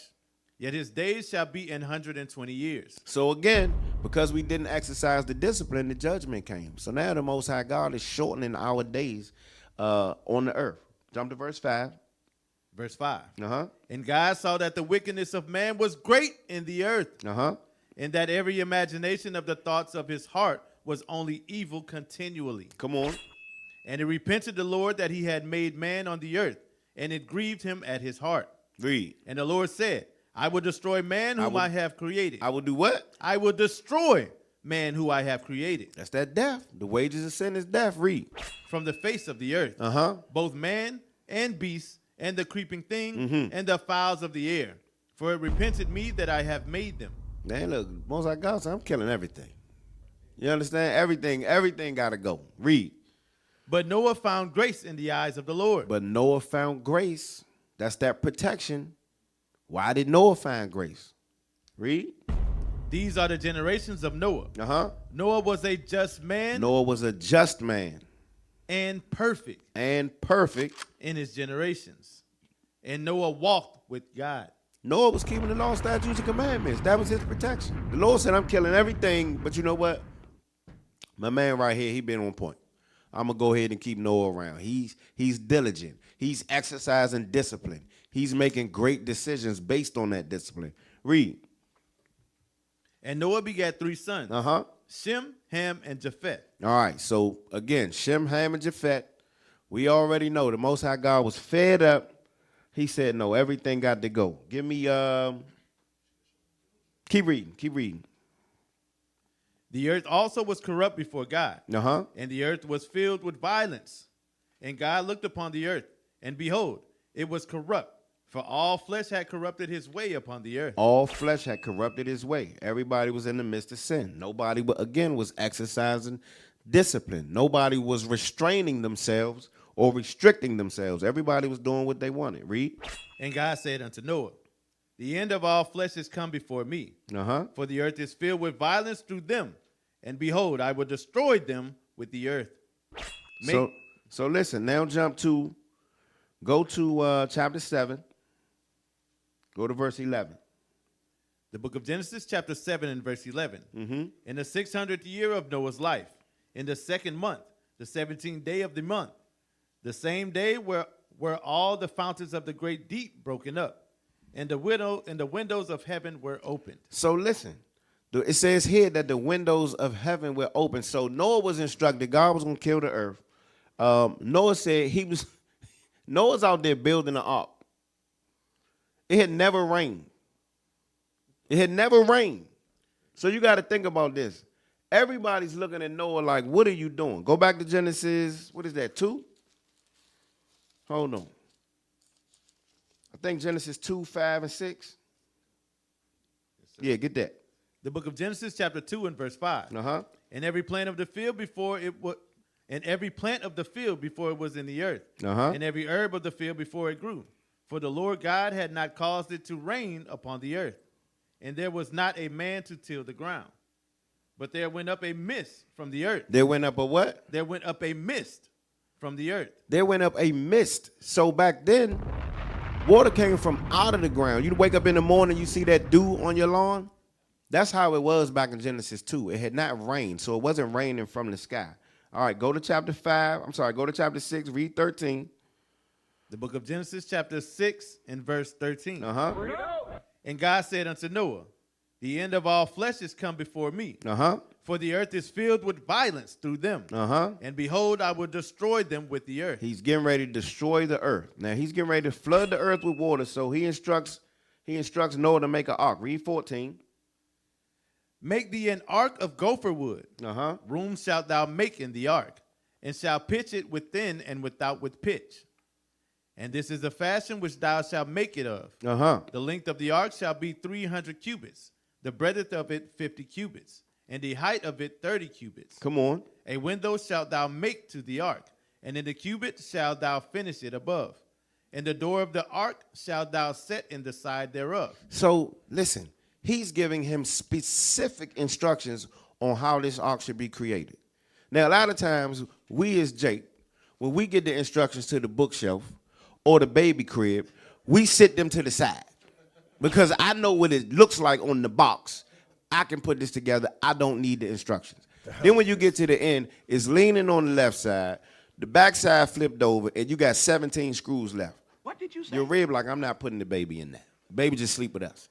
Yet his days shall be 120 years. So again, because we didn't exercise the discipline, the judgment came. So now the Most High God is shortening our days on the earth. Jump to verse 5. Verse 5. Uh-huh. And God saw that the wickedness of man was great in the earth, Uh-huh. and that every imagination of the thoughts of his heart was only evil continually. Come on. And he repented the Lord that he had made man on the earth, and it grieved him at his heart. Read. And the Lord said, I will destroy man whom I have created. I will do what? I will destroy man who I have created. That's that death. The wages of sin is death. Read. From the face of the earth. Both man and beast, and the creeping thing, and the fowls of the air. For it repented me that I have made them. Man, look, Most High God said, I'm killing everything. You understand? Everything got to go. Read. But Noah found grace in the eyes of the Lord. But Noah found grace. That's that protection. Why did Noah find grace? Read. These are the generations of Noah. Noah was a just man. Noah was a just man. And perfect. And perfect. In his generations. And Noah walked with God. Noah was keeping the law, statutes, and commandments. That was his protection. The Lord said, I'm killing everything, but you know what? My man right here, he been on point. I'm going to go ahead and keep Noah around. He's diligent. He's exercising discipline. He's making great decisions based on that discipline. Read. And Noah begat 3 sons. Shem, Ham, and Japheth. All right, so again, Shem, Ham, and Japheth. We already know the Most High God was fed up. He said, no, everything got to go. Give me, keep reading. The earth also was corrupt before God. And the earth was filled with violence. And God looked upon the earth, and behold, it was corrupt. For all flesh had corrupted his way upon the earth. All flesh had corrupted his way. Everybody was in the midst of sin. Nobody, again, was exercising discipline. Nobody was restraining themselves or restricting themselves. Everybody was doing what they wanted. Read. And God said unto Noah, the end of all flesh is come before me. For the earth is filled with violence through them. And behold, I will destroy them with the earth. So listen, now go to chapter 7. Go to verse 11. The book of Genesis, chapter 7 and verse 11. In the 600th year of Noah's life, in the 2nd month, the 17th day of the month, the same day were all the fountains of the great deep broken up, and the windows of heaven were opened. So listen, it says here that the windows of heaven were open. So Noah was instructed God was going to kill the earth. Noah said Noah's out there building an ark. It had never rained. So you got to think about this. Everybody's looking at Noah like, what are you doing? Go back to Genesis, what is that, 2? Hold on. I think Genesis 2, 5, and 6. Yeah, get that. The book of Genesis, chapter 2, and verse 5. Uh-huh. And every plant of the field before it was, and every plant of the field before it was in the earth, Uh-huh. and every herb of the field before it grew. For the Lord God had not caused it to rain upon the earth, and there was not a man to till the ground. But there went up a mist from the earth. There went up a what? There went up a mist from the earth. There went up a mist. So back then, water came from out of the ground. You'd wake up in the morning, you see that dew on your lawn. That's how it was back in Genesis 2. It had not rained, so it wasn't raining from the sky. All right, go to chapter 5. Go to chapter 6, read 13. The book of Genesis, chapter 6, and verse 13. Uh-huh. And God said unto Noah, the end of all flesh is come before me. Uh-huh. For the earth is filled with violence through them. Uh-huh. And behold, I will destroy them with the earth. He's getting ready to destroy the earth. Now, he's getting ready to flood the earth with water, so he instructs Noah to make an ark. Read 14. Make thee an ark of gopher wood. Uh-huh. Room shalt thou make in the ark, and shalt pitch it within and without with pitch. And this is the fashion which thou shalt make it of. Uh-huh. The length of the ark shall be 300 cubits, the breadth of it 50 cubits, and the height of it 30 cubits. Come on. A window shalt thou make to the ark, and in the cubit shalt thou finish it above. And the door of the ark shalt thou set in the side thereof. So, listen, he's giving him specific instructions on how this ark should be created. Now, a lot of times, we as Jake, when we get the instructions to the bookshelf or the baby crib, we sit them to the side. Because I know what it looks like on the box. I can put this together. I don't need the instructions. Then when you get to the end, it's leaning on the left side, the back side flipped over, and you got 17 screws left. What did you say? Your rib like, I'm not putting the baby in that. Baby just sleep with us.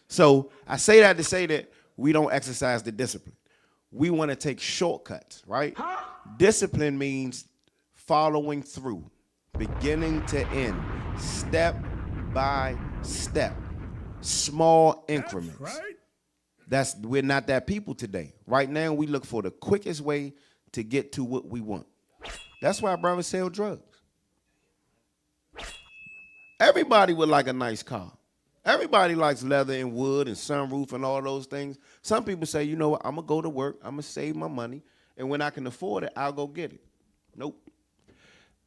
So I say that to say that we don't exercise the discipline. We want to take shortcuts, right? Discipline means following through, beginning to end, step by step, small increments. Right? We're not that people today. Right now, we look for the quickest way to get to what we want. That's why brothers sell drugs. Everybody would like a nice car. Everybody likes leather and wood and sunroof and all those things. Some people say, you know what, I'm going to go to work, I'm going to save my money, and when I can afford it, I'll go get it. Nope.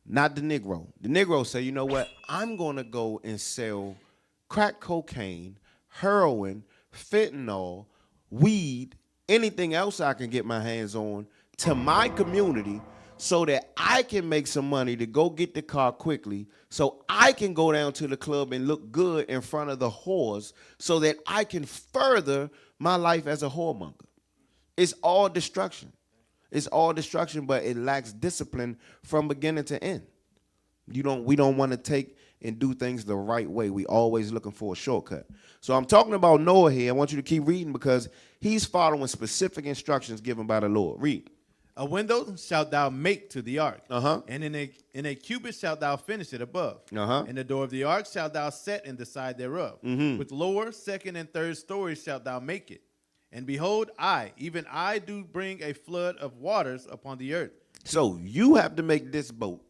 Not the Negro. The Negro say, you know what, I'm going to go and sell crack cocaine, heroin, fentanyl, weed, anything else I can get my hands on to my community so that I can make some money to go get the car quickly so I can go down to the club and look good in front of the whores so that I can further my life as a whoremonger. It's all destruction. It's all destruction, but it lacks discipline from beginning to end. We don't want to take and do things the right way. We always looking for a shortcut. So I'm talking about Noah here. I want you to keep reading because he's following specific instructions given by the Lord. Read. A window shalt thou make to the ark, Uh-huh. and in a cubit shalt thou finish it above. Uh-huh. And the door of the ark shalt thou set in the side thereof. With lower, second, and third stories shalt thou make it. And behold, even I do bring a flood of waters upon the earth. So you have to make this boat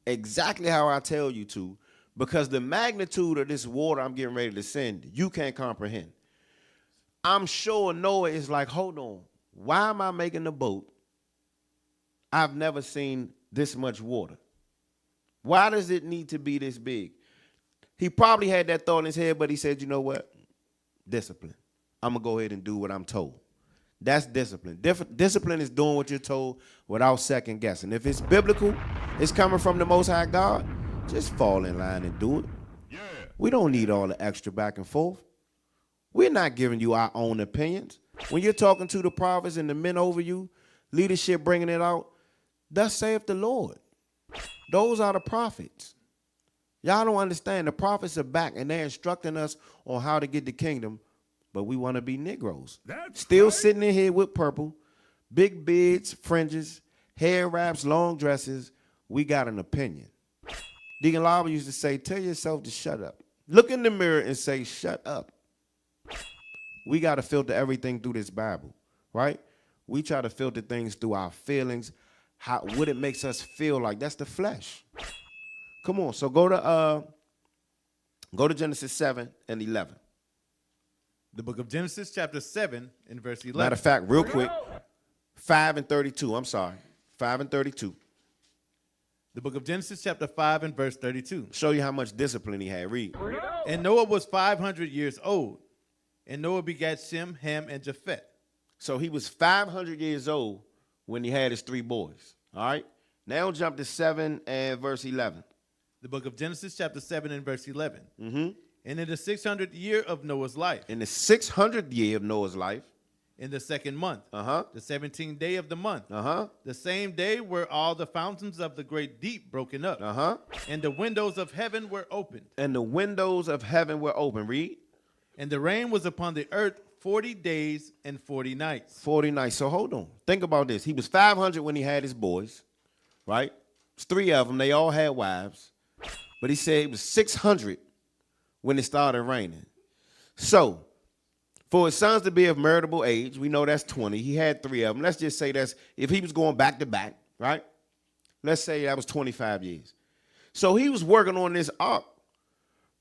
exactly how I tell you to, because the magnitude of this water I'm getting ready to send, you can't comprehend. I'm sure Noah is like, hold on, why am I making the boat? I've never seen this much water. Why does it need to be this big? He probably had that thought in his head, but he said, you know what? Discipline. I'm going to go ahead and do what I'm told. That's discipline. Discipline is doing what you're told without second guessing. If it's biblical, it's coming from the Most High God, just fall in line and do it. Yeah. We don't need all the extra back and forth. We're not giving you our own opinions. When you're talking to the prophets and the men over you, leadership bringing it out, thus saith the Lord. Those are the prophets. Y'all don't understand. The prophets are back, and they're instructing us on how to get the kingdom, but we want to be Negroes. That's Still right. sitting in here with purple, big beards, fringes, hair wraps, long dresses. We got an opinion. Deacon Lava used to say, tell yourself to shut up. Look in the mirror and say, shut up. We got to filter everything through this Bible, right? We try to filter things through our feelings, what it makes us feel like. That's the flesh. Come on. So go to Go to Genesis 7 and 11. The book of Genesis, chapter 7, and verse 11. Matter of fact, real quick, 5 and 32. I'm sorry. 5 and 32. The book of Genesis, chapter 5, and verse 32. Show you how much discipline he had. Read. And Noah was 500 years old, and Noah begat Shem, Ham, and Japheth. So he was 500 years old when he had his 3 boys. All right? Now jump to 7 and verse 11. The book of Genesis, chapter 7, and verse 11. Mm-hmm. And in the 600th year of Noah's life, In the 600th year of Noah's life, in the 2nd month, uh-huh, the 17th day of the month, uh-huh, the same day were all the fountains of the great deep broken up, uh-huh, and the windows of heaven were opened, and the windows of heaven were open. Read. and the rain was upon the earth 40 days and 40 nights. 40 nights. So hold on. Think about this. He was 500 when he had his boys, right? It's 3 of them. They all had wives. But he said it was 600 when it started raining. So, for his sons to be of marriageable age, we know that's 20. He had 3 of them. Let's just say that's, if he was going back to back, right? Let's say that was 25 years. So he was working on this ark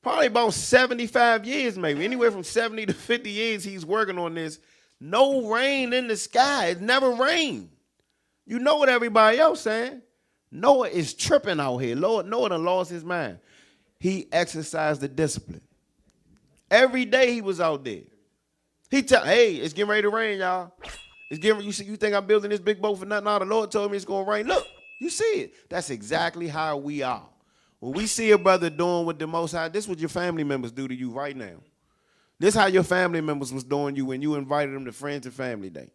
probably about 75 years, maybe. Anywhere from 70 to 50 years he's working on this. No rain in the sky. It never rained. You know what everybody else saying? Noah is tripping out here. Noah done lost his mind. He exercised the discipline. Every day he was out there. He tell, hey, it's getting ready to rain, y'all. It's getting. You think I'm building this big boat for nothing? No, the Lord told me it's gonna rain. Look, you see it. That's exactly how we are. When we see a brother doing what the Most High, this is what your family members do to you right now. This is how your family members was doing you when you invited them to Friends and Family Day.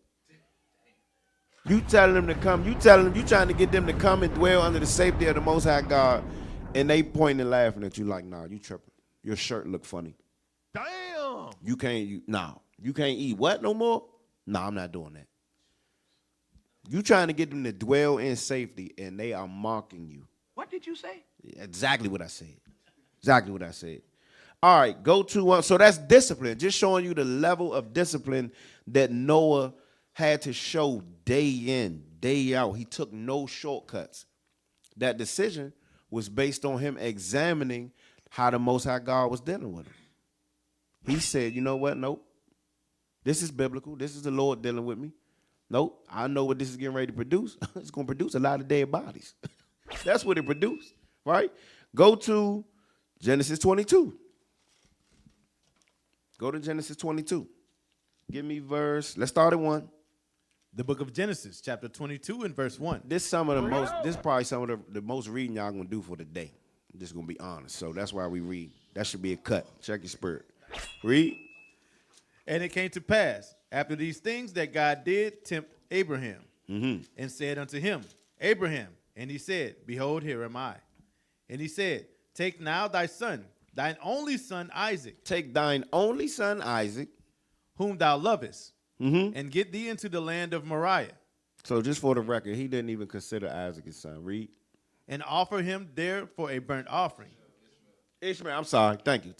You telling them to come. You trying to get them to come and dwell under the safety of the Most High God, and they pointing and laughing at you like, nah, you tripping. Your shirt look funny. Damn. You can't eat what no more? Nah, I'm not doing that. You trying to get them to dwell in safety, and they are mocking you. What did you say? Exactly what I said. Exactly what I said. All right, go to, so that's discipline. Just showing you the level of discipline that Noah had to show day in, day out. He took no shortcuts. That decision was based on him examining how the Most High God was dealing with him. He said, you know what? Nope. This is biblical. This is the Lord dealing with me. Nope. I know what this is getting ready to produce. It's going to produce a lot of dead bodies. That's what it produced, right? Go to Genesis 22. Go to Genesis 22. Give me verse. Let's start at 1. The book of Genesis, chapter 22, and verse 1. This is probably some of the most reading y'all gonna do for the day. I'm just gonna be honest. So that's why we read. That should be a cut. Check your spirit. Read. And it came to pass, after these things, that God did tempt Abraham, and said unto him, Abraham. And he said, Behold, here am I. And he said, Take now thy son, thine only son Isaac. Take thine only son Isaac, whom thou lovest, and get thee into the land of Moriah. So just for the record, he didn't even consider Isaac his son. Read. And offer him there for a burnt offering. Ishmael, I'm sorry. Thank you.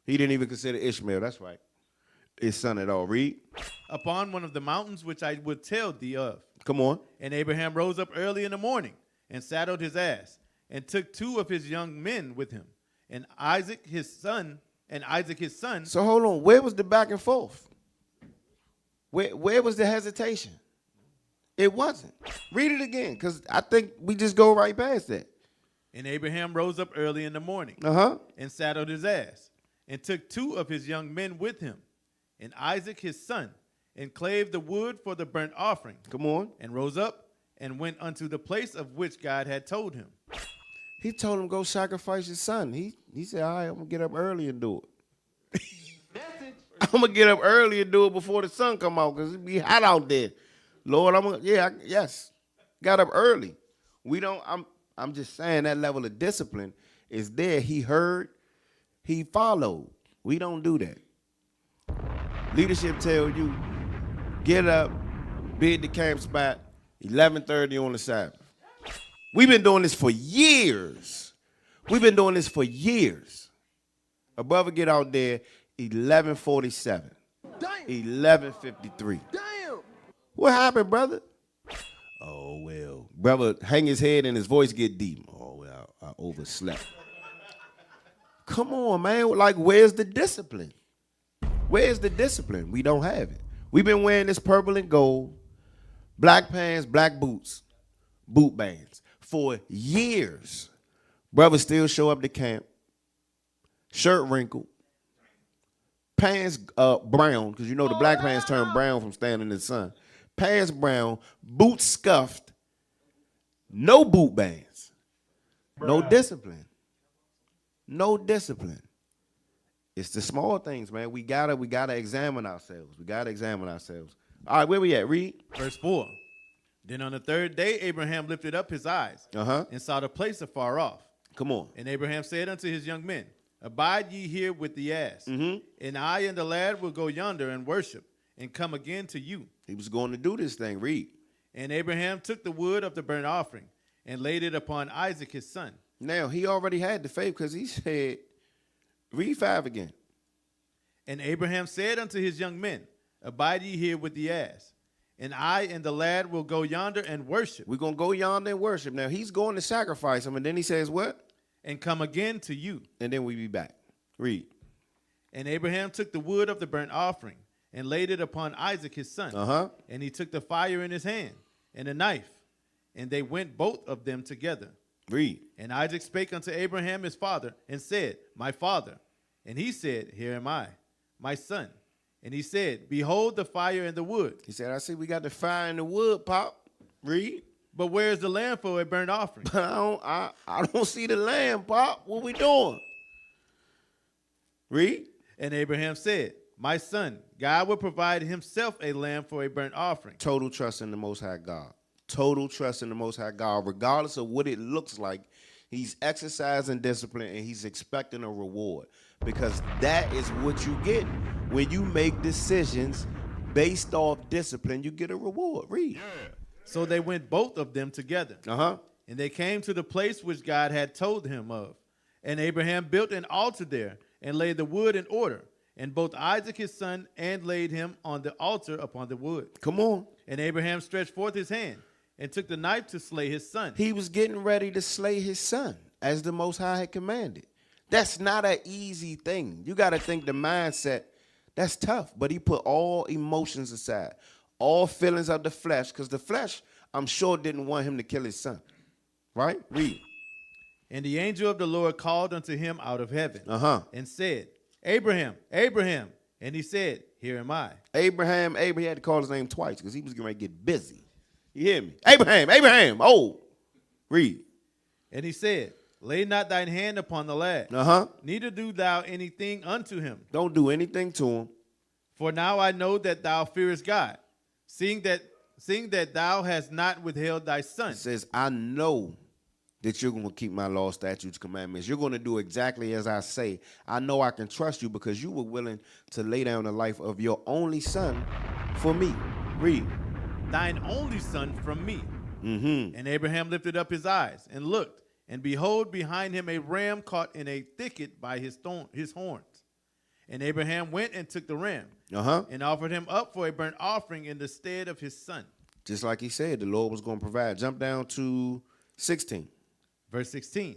He didn't even consider Ishmael. That's right. His son at all. Read. Upon one of the mountains which I would tell thee of. Come on. And Abraham rose up early in the morning and saddled his ass and took 2 of his young men with him and Isaac his son. So hold on. Where was the back and forth? Where was the hesitation? It wasn't. Read it again, because I think we just go right past that. And Abraham rose up early in the morning and saddled his ass and took 2 of his young men with him and Isaac his son and clave the wood for the burnt offering. Come on. And rose up and went unto the place of which God had told him. He told him go sacrifice his son. He said, all right, I'm going to get up early and do it. I'm going to get up early and do it before the sun come out because it be hot out there. Lord, yes. Got up early. I'm just saying that level of discipline is there. He heard, he followed. We don't do that. Leadership tell you, get up, be at the camp spot, 11:30 on the Sabbath. We've been doing this for years. A brother get out there, 11:47, 11:53. Damn. What happened, brother? Oh, well. Brother hang his head and his voice get deep. Oh, well, I overslept. Come on, man. Like, where's the discipline? Where's the discipline? We don't have it. We've been wearing this purple and gold, black pants, black boots, boot bands for years. Brothers still show up to camp, shirt wrinkled, pants brown, because you know the black pants turn brown from standing in the sun. Pants brown, boots scuffed, no boot bands, no discipline. No discipline. It's the small things, man. We gotta examine ourselves. We gotta examine ourselves. All right, where we at? Read. Verse 4. Then on the third day, Abraham lifted up his eyes and saw the place afar off. Come on. And Abraham said unto his young men, Abide ye here with the ass, and I and the lad will go yonder and worship, and come again to you. He was going to do this thing. Read. And Abraham took the wood of the burnt offering, and laid it upon Isaac his son. Now, he already had the faith because he said, read 5 again. And Abraham said unto his young men, Abide ye here with the ass, and I and the lad will go yonder and worship. We're going to go yonder and worship. Now, he's going to sacrifice him, and then he says what? And come again to you. And then we be back. Read. And Abraham took the wood of the burnt offering, and laid it upon Isaac his son. And he took the fire in his hand, and a knife, and they went both of them together. Read. And Isaac spake unto Abraham his father, and said, My father. And he said, Here am I, my son. And he said, Behold the fire and the wood. He said, I see we got the fire and the wood, Pop. Read. But where is the lamb for a burnt offering? But I don't see the lamb, Pop. What we doing? Read. And Abraham said, My son, God will provide himself a lamb for a burnt offering. Total trust in the Most High God. Total trust in the Most High God. Regardless of what it looks like, he's exercising discipline and he's expecting a reward. Because that is what you get. When you make decisions based off discipline, you get a reward. Read. So they went both of them together. And they came to the place which God had told him of. And Abraham built an altar there, and laid the wood in order. And both Isaac his son, and laid him on the altar upon the wood. Come on. And Abraham stretched forth his hand, and took the knife to slay his son. He was getting ready to slay his son, as the Most High had commanded. That's not an easy thing. You got to think the mindset, that's tough. But he put all emotions aside, all feelings of the flesh, because the flesh, I'm sure, didn't want him to kill his son. Right? Read. And the angel of the Lord called unto him out of heaven, and said, Abraham, Abraham. And he said, Here am I. Abraham had to call his name twice, because he was getting ready to get busy. You hear me? Abraham, Abraham. Oh, read. And he said, Lay not thine hand upon the lad, neither do thou anything unto him. Don't do anything to him. For now I know that thou fearest God, seeing that thou hast not withheld thy son. It says, I know that you're going to keep my law, statutes, commandments. You're going to do exactly as I say. I know I can trust you because you were willing to lay down the life of your only son for me. Read. Thine only son from me. And Abraham lifted up his eyes and looked, and behold, behind him a ram caught in a thicket by his horns. And Abraham went and took the ram, and offered him up for a burnt offering in the stead of his son. Just like he said, the Lord was going to provide. Jump down to 16. Verse 16.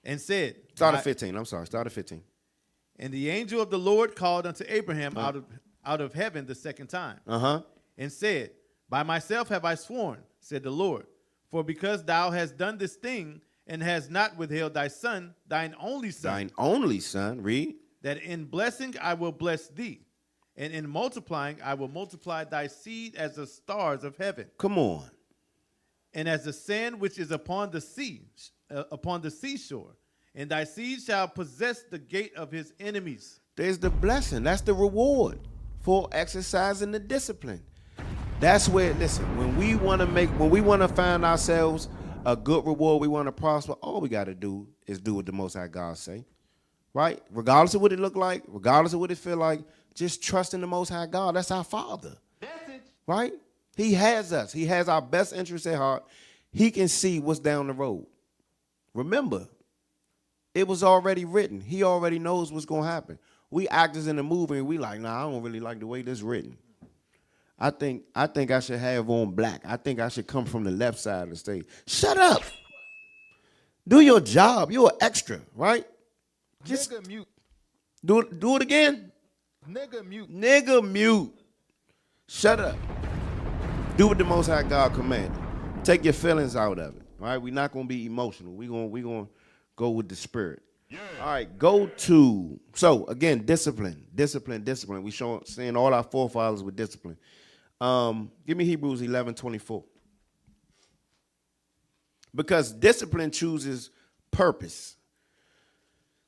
And said, Start at 15. I'm sorry. Start at 15. And the angel of the Lord called unto Abraham out of heaven the second time, and said, By myself have I sworn, said the Lord, for because thou hast done this thing, and hast not withheld thy son, thine only son. Thine only son, read. That in blessing I will bless thee, and in multiplying I will multiply thy seed as the stars of heaven. Come on. And as the sand which is upon the sea, upon the seashore, and thy seed shall possess the gate of his enemies. There's the blessing. That's the reward for exercising the discipline. That's where, listen, when we want to find ourselves a good reward, we want to prosper, all we got to do is do what the Most High God say, right? Regardless of what it look like, regardless of what it feel like, just trust in the Most High God. That's our Father, right? He has us. He has our best interests at heart. He can see what's down the road. Remember, it was already written. He already knows what's going to happen. We actors in the movie, and we like, nah, I don't really like the way this written. I think I should have on black. I think I should come from the left side of the stage. Shut up. Do your job. You're an extra, right? Just Nigga mute. do it again. Nigga mute. Nigga mute. Shut up. Do what the Most High God commanded. Take your feelings out of it. All right, we're not gonna be emotional. We're gonna go with the spirit. Yeah. All right, go to, so again, discipline. We seeing all our forefathers with discipline. Give me Hebrews 11:24. Because discipline chooses purpose.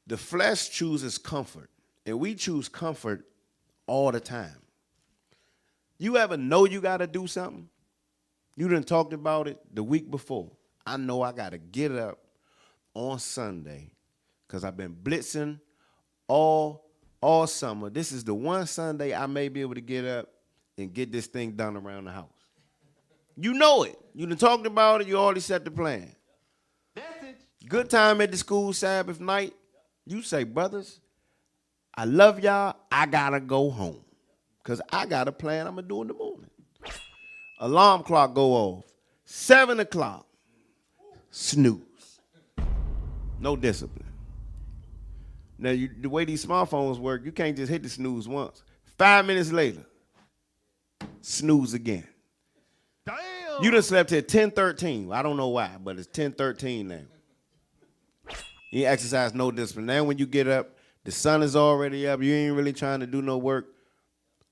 The flesh chooses comfort, and we choose comfort all the time. You ever know you got to do something? You done talked about it the week before. I know I got to get up on Sunday because I've been blitzing all summer. This is the one Sunday I may be able to get up and get this thing done around the house. You know it. You done talked about it. You already set the plan. Good time at the school Sabbath night. You say, brothers, I love y'all. I got to go home because I got a plan I'm going to do in the morning. Alarm clock go off. 7 o'clock. Snooze. No discipline. Now, the way these smartphones work, you can't just hit the snooze once. 5 minutes later, snooze again. Damn. You done slept till 10:13. I don't know why, but it's 10:13 now. You ain't exercise no discipline. Now when you get up, the sun is already up. You ain't really trying to do no work.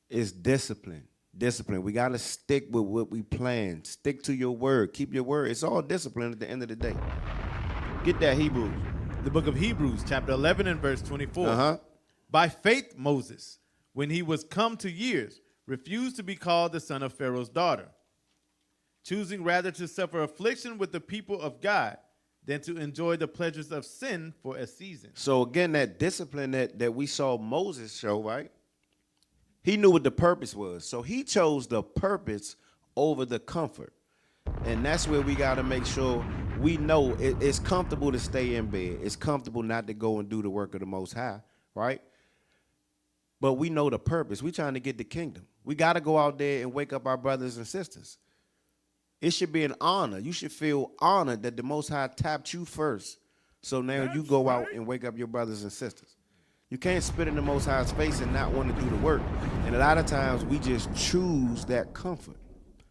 It's discipline. Discipline. We got to stick with what we plan. Stick to your word. Keep your word. It's all discipline at the end of the day. Get that Hebrews. The book of Hebrews, chapter 11 and verse 24. Uh-huh. By faith, Moses, when he was come to years, refused to be called the son of Pharaoh's daughter, choosing rather to suffer affliction with the people of God than to enjoy the pleasures of sin for a season. So again, that discipline that we saw Moses show, right? He knew what the purpose was. So he chose the purpose over the comfort. And that's where we got to make sure we know it's comfortable to stay in bed. It's comfortable not to go and do the work of the Most High, right? But we know the purpose. We're trying to get the kingdom. We got to go out there and wake up our brothers and sisters. It should be an honor. You should feel honored that the Most High tapped you first. So now you go out and wake up your brothers and sisters. You can't spit in the Most High's face and not want to do the work. And a lot of times we just choose that comfort.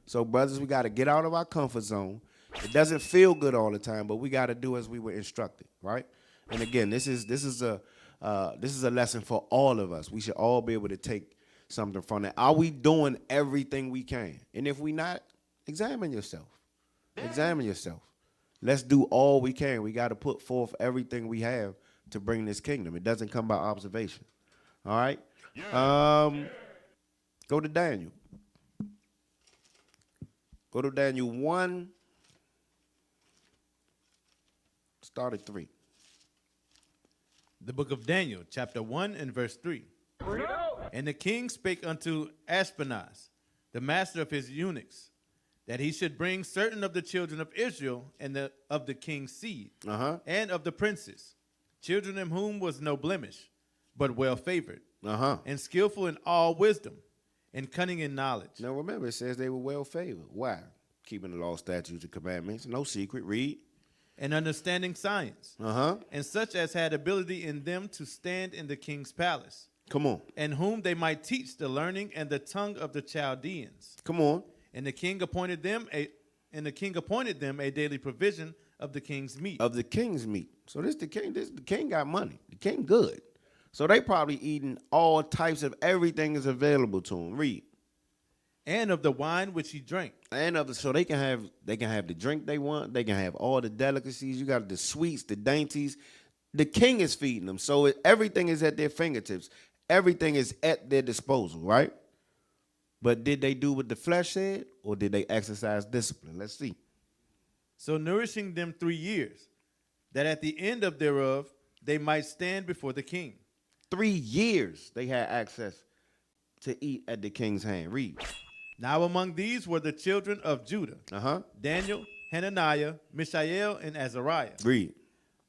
So brothers, we got to get out of our comfort zone. It doesn't feel good all the time, but we got to do as we were instructed, right? And again, this is a lesson for all of us. We should all be able to take something from that. Are we doing everything we can? And if we not, examine yourself. Examine yourself. Let's do all we can. We got to put forth everything we have to bring this kingdom. It doesn't come by observation. All right? Go to Daniel. Go to Daniel 1. Start at 3. The book of Daniel, chapter 1 and verse 3. And the king spake unto Ashpenaz, the master of his eunuchs, that he should bring certain of the children of Israel and of the king's seed, and of the princes, children in whom was no blemish, but well favored, and skillful in all wisdom, and cunning in knowledge. Now remember, it says they were well favored. Why? Keeping the law, statutes, and commandments. No secret. Read. And understanding science, and such as had ability in them to stand in the king's palace. Come on. And whom they might teach the learning and the tongue of the Chaldeans. Come on. And the king appointed them a daily provision of the king's meat. Of the king's meat. So the king got money. The king good. So they probably eating all types of everything is available to them. Read. And of the wine which he drank. So they can have the drink they want. They can have all the delicacies. You got the sweets, the dainties. The king is feeding them. So everything is at their fingertips. Everything is at their disposal, right? But did they do what the flesh said, or did they exercise discipline? Let's see. So nourishing them 3 years, that at the end of thereof they might stand before the king. 3 years they had access to eat at the king's hand. Read. Now among these were the children of Judah, Daniel, Hananiah, Mishael, and Azariah. Read.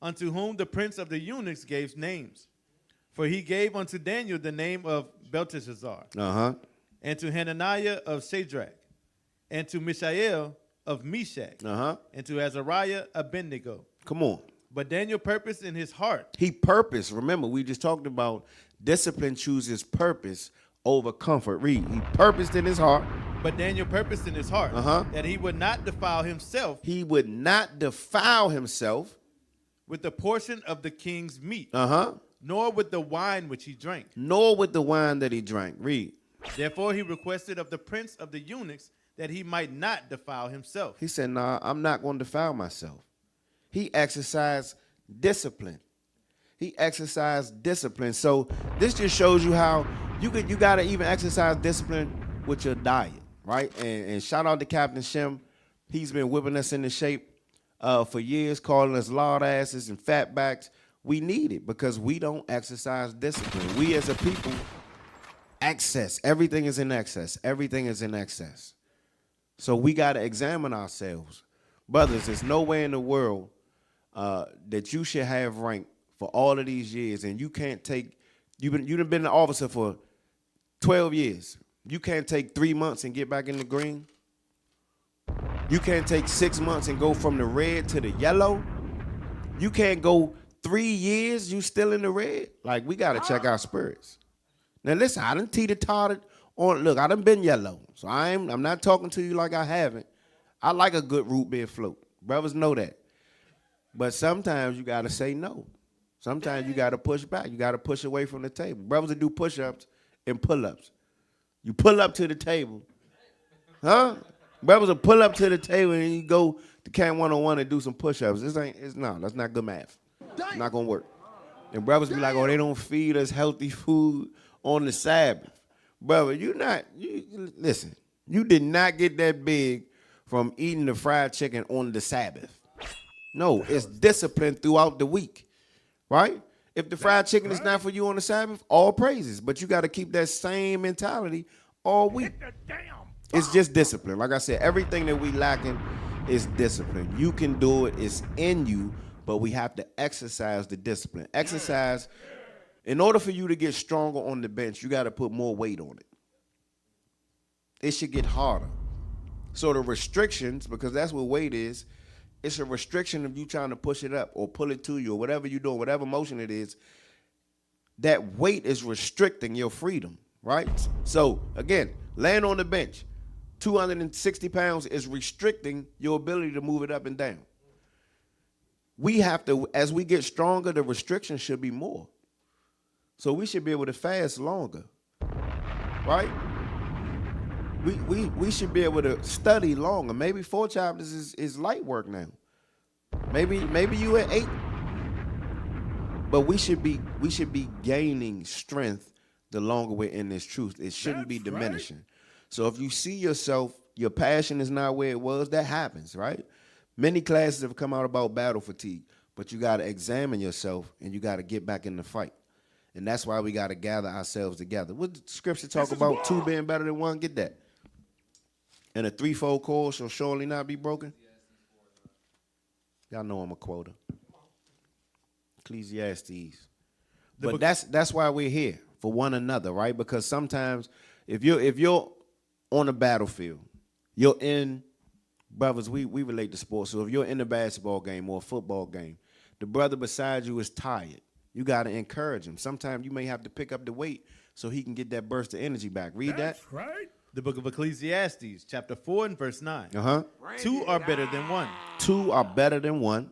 Unto whom the prince of the eunuchs gave names. For he gave unto Daniel the name of Belteshazzar, and to Hananiah of Shadrach, and to Mishael of Meshach, and to Azariah Abednego. Come on. But Daniel purposed in his heart. He purposed. Remember, we just talked about discipline chooses purpose over comfort. Read. He purposed in his heart. But Daniel purposed in his heart that he would not defile himself. He would not defile himself with the portion of the king's meat. Nor with the wine which he drank. Nor with the wine that he drank. Read. Therefore he requested of the prince of the eunuchs that he might not defile himself. He said, nah, I'm not going to defile myself. He exercised discipline. He exercised discipline. So this just shows you how you got to even exercise discipline with your diet, right? And shout out to Captain Shem. He's been whipping us into shape for years, calling us lard asses and fat backs. We need it because we don't exercise discipline. We as a people, excess. Everything is in excess. Everything is in excess. So we got to examine ourselves. Brothers, there's nowhere in the world that you should have rank for all of these years, and you can't take, you've been an officer for 12 years. You can't take 3 months and get back in the green. You can't take 6 months and go from the red to the yellow. You can't go 3 years, you still in the red. Like, we got to check our spirits. Now, listen, I done teeter-tottered on, look, I done been yellow. So I'm not talking to you like I haven't. I like a good root beer float. Brothers know that. But sometimes you got to say no. Sometimes you got to push back. You got to push away from the table. Brothers will do push-ups and pull-ups. You pull up to the table. Huh? Brothers will pull up to the table and you go to Camp 101 and do some push-ups. That's not good math. It's not going to work. And brothers be like, oh, they don't feed us healthy food on the Sabbath. Brother, listen, you did not get that big from eating the fried chicken on the Sabbath. No, it's discipline throughout the week, right? If the fried chicken is not for you on the Sabbath, all praises. But you got to keep that same mentality all week. It's just discipline. Like I said, everything that we lacking is discipline. You can do it. It's in you, but we have to exercise the discipline. Exercise. In order for you to get stronger on the bench, you got to put more weight on it. It should get harder. So the restrictions, because that's what weight is, it's a restriction of you trying to push it up or pull it to you or whatever you're doing, whatever motion it is. That weight is restricting your freedom, right? So, again, laying on the bench, 260 pounds is restricting your ability to move it up and down. We have to, as we get stronger, the restriction should be more. So we should be able to fast longer, right? We should be able to study longer. Maybe 4 chapters is light work now. Maybe you at 8. But we should be gaining strength the longer we're in this truth. It shouldn't be diminishing. Right. So if you see yourself, your passion is not where it was, that happens, right? Many classes have come out about battle fatigue, but you got to examine yourself and you got to get back in the fight. And that's why we got to gather ourselves together. What the scripture talk about 2 being better than 1? Get that. And a 3-fold cord shall surely not be broken. Y'all know I'm a quoter. Ecclesiastes. But that's why we're here, for one another, right? Because sometimes if you're on a battlefield, you're in, brothers, we relate to sports. So if you're in a basketball game or a football game, the brother beside you is tired. You got to encourage him. Sometimes you may have to pick up the weight so he can get that burst of energy back. Read that. That's right. The book of Ecclesiastes, chapter 4 and verse 9. 2 are better than 1. 2 are better than 1.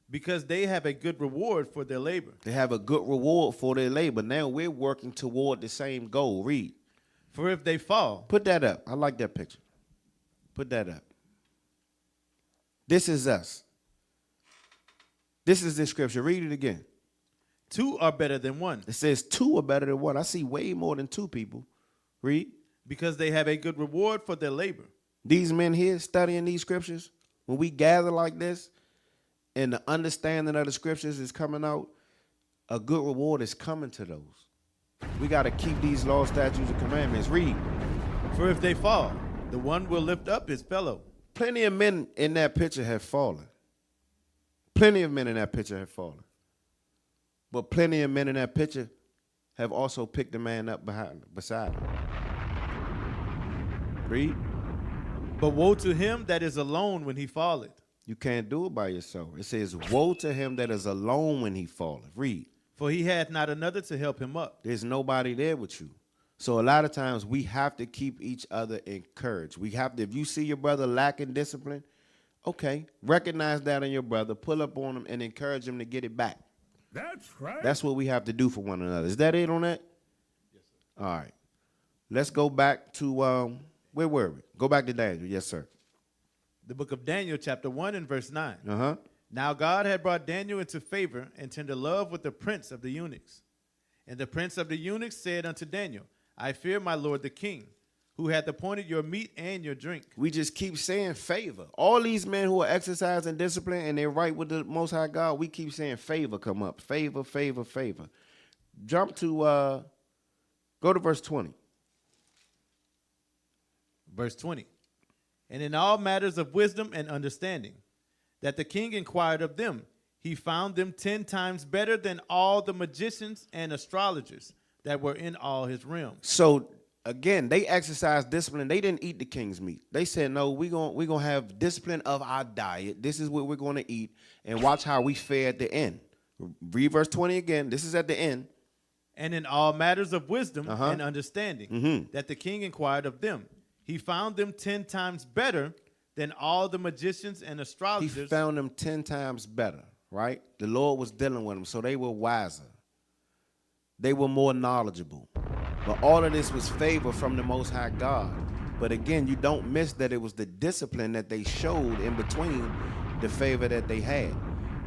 Because they have a good reward for their labor. They have a good reward for their labor. Now we're working toward the same goal. Read. For if they fall. Put that up. I like that picture. Put that up. This is us. This is the scripture. Read it again. 2 are better than 1. It says 2 are better than 1. I see way more than 2 people. Read. Because they have a good reward for their labor. These men here studying these scriptures, when we gather like this and the understanding of the scriptures is coming out, a good reward is coming to those. We got to keep these laws, statutes, and commandments. Read. For if they fall, the one will lift up his fellow. Plenty of men in that picture have fallen. Plenty of men in that picture have fallen. But plenty of men in that picture have also picked the man up beside him. Read. But woe to him that is alone when he falleth. You can't do it by yourself. It says, woe to him that is alone when he falleth. Read. For he hath not another to help him up. There's nobody there with you. So a lot of times we have to keep each other encouraged. We have to, if you see your brother lacking discipline, okay, recognize that in your brother, pull up on him and encourage him to get it back. That's right. That's what we have to do for one another. Is that it on that? Yes, sir. All right. Let's go back to, where were we? Go back to Daniel. Yes, sir. The book of Daniel, chapter 1 and verse 9. Uh-huh. Now God had brought Daniel into favor and tender love with the prince of the eunuchs. And the prince of the eunuchs said unto Daniel, I fear my lord the king, who hath appointed your meat and your drink. We just keep saying favor. All these men who are exercising discipline and they're right with the Most High God, we keep saying favor come up. Favor, favor, favor. Jump to, go to verse 20. Verse 20. And in all matters of wisdom and understanding, that the king inquired of them, he found them 10 times better than all the magicians and astrologers that were in all his realm. So again, they exercised discipline. They didn't eat the king's meat. They said, no, we're gonna have discipline of our diet. This is what we're going to eat, and watch how we fare at the end. Read verse 20 again. This is at the end. And in all matters of wisdom and understanding, that the king inquired of them, he found them 10 times better than all the magicians and astrologers. He found them 10 times better, right? The Lord was dealing with them, so they were wiser. They were more knowledgeable. But all of this was favor from the Most High God. But again, you don't miss that it was the discipline that they showed in between the favor that they had.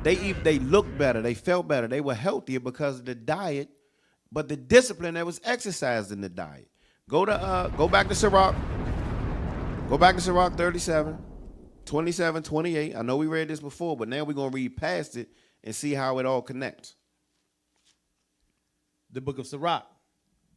They looked better. They felt better. They were healthier because of the diet, but the discipline that was exercised in the diet. Go back to Sirach. Go back to Sirach 37, 27, 28. I know we read this before, but now we're going to read past it and see how it all connects. The book of Sirach,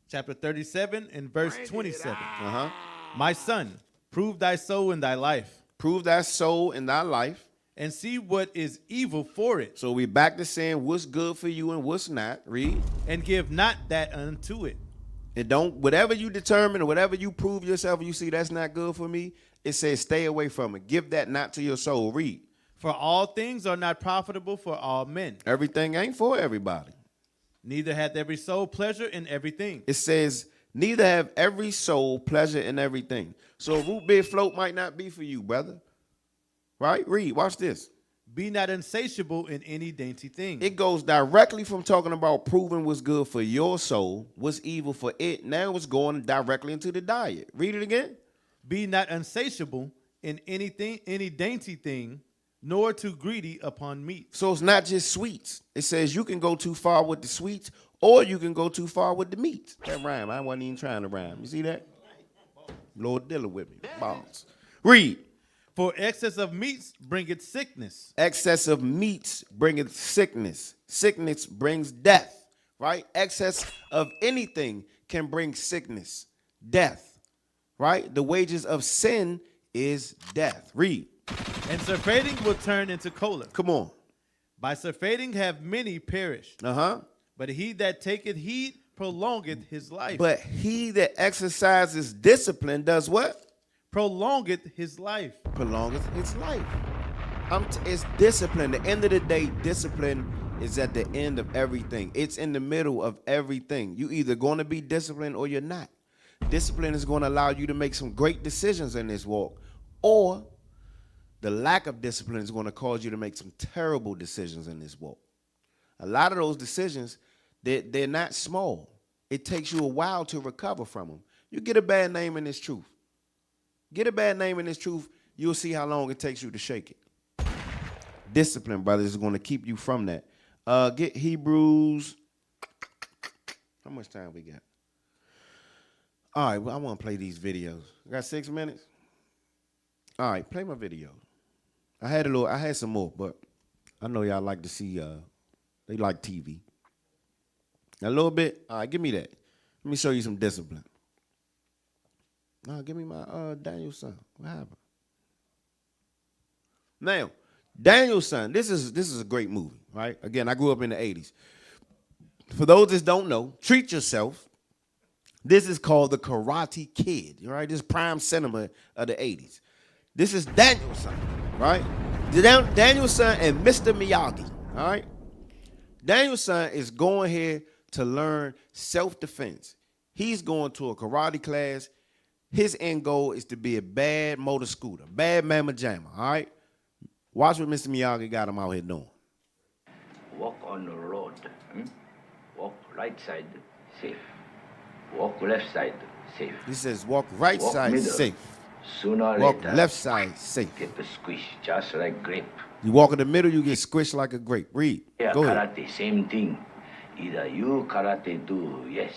chapter 37 and verse 27. Uh-huh. My son, prove thy soul in thy life, Prove thy soul in thy life. and see what is evil for it, So we back to saying what's good for you and what's not. Read. and give not that unto it. And don't, whatever you determine or whatever you prove yourself, you see that's not good for me, it says stay away from it. Give that not to your soul. Read. For all things are not profitable for all men, Everything ain't for everybody. neither hath every soul pleasure in everything. It says, neither have every soul pleasure in everything. So a root beer float might not be for you, brother. Right? Read. Watch this. Be not insatiable in any dainty thing. It goes directly from talking about proving what's good for your soul, what's evil for it. Now it's going directly into the diet. Read it again. Be not insatiable in anything, any dainty thing, nor too greedy upon meat. So it's not just sweets. It says you can go too far with the sweets or you can go too far with the meats. That rhyme. I wasn't even trying to rhyme. You see that? Lord dealing with me. Balls. Read. For excess of meats bringeth sickness. Excess of meats bringeth sickness. Sickness brings death, right? Excess of anything can bring sickness, death, right? The wages of sin is death. Read. And surfeiting will turn into choler. Come on. By surfeiting have many perished. Uh-huh. But he that taketh heed prolongeth his life. But he that exercises discipline does what? Prolongeth his life. Prolongeth his life. It's discipline. At the end of the day, discipline is at the end of everything. It's in the middle of everything. You either going to be disciplined or you're not. Discipline is going to allow you to make some great decisions in this walk, or the lack of discipline is going to cause you to make some terrible decisions in this walk. A lot of those decisions, they're not small. It takes you a while to recover from them. You get a bad name in this truth. Get a bad name in this truth, you'll see how long it takes you to shake it. Discipline, brothers, is going to keep you from that. Get Hebrews. How much time we got? All right, well, I want to play these videos. I got 6 minutes? All right, play my video. I had some more, but I know y'all like to see, they like TV. A little bit. All right, give me that. Let me show you some discipline. No, give me my Daniel's son. What happened? Now, Daniel's son. This is a great movie, right? Again, I grew up in the 80s. For those that don't know, treat yourself. This is called The Karate Kid, right? This is prime cinema of the 80s. This is Daniel's son, right? Daniel's son and Mr. Miyagi, all right? Daniel's son is going here to learn self-defense. He's going to a karate class. His end goal is to be a bad motor scooter, bad mamma jamma, all right? Watch what Mr. Miyagi got him out here doing. Walk on the road. Walk right side, safe. Walk left side, safe. He says walk right Walk side, middle. safe. Sooner or Walk later, left side, safe. get the squish, just like grape. You walk in the middle, you get squished like a grape. Read. Yeah, Go ahead. karate, same thing. Either you karate do yes,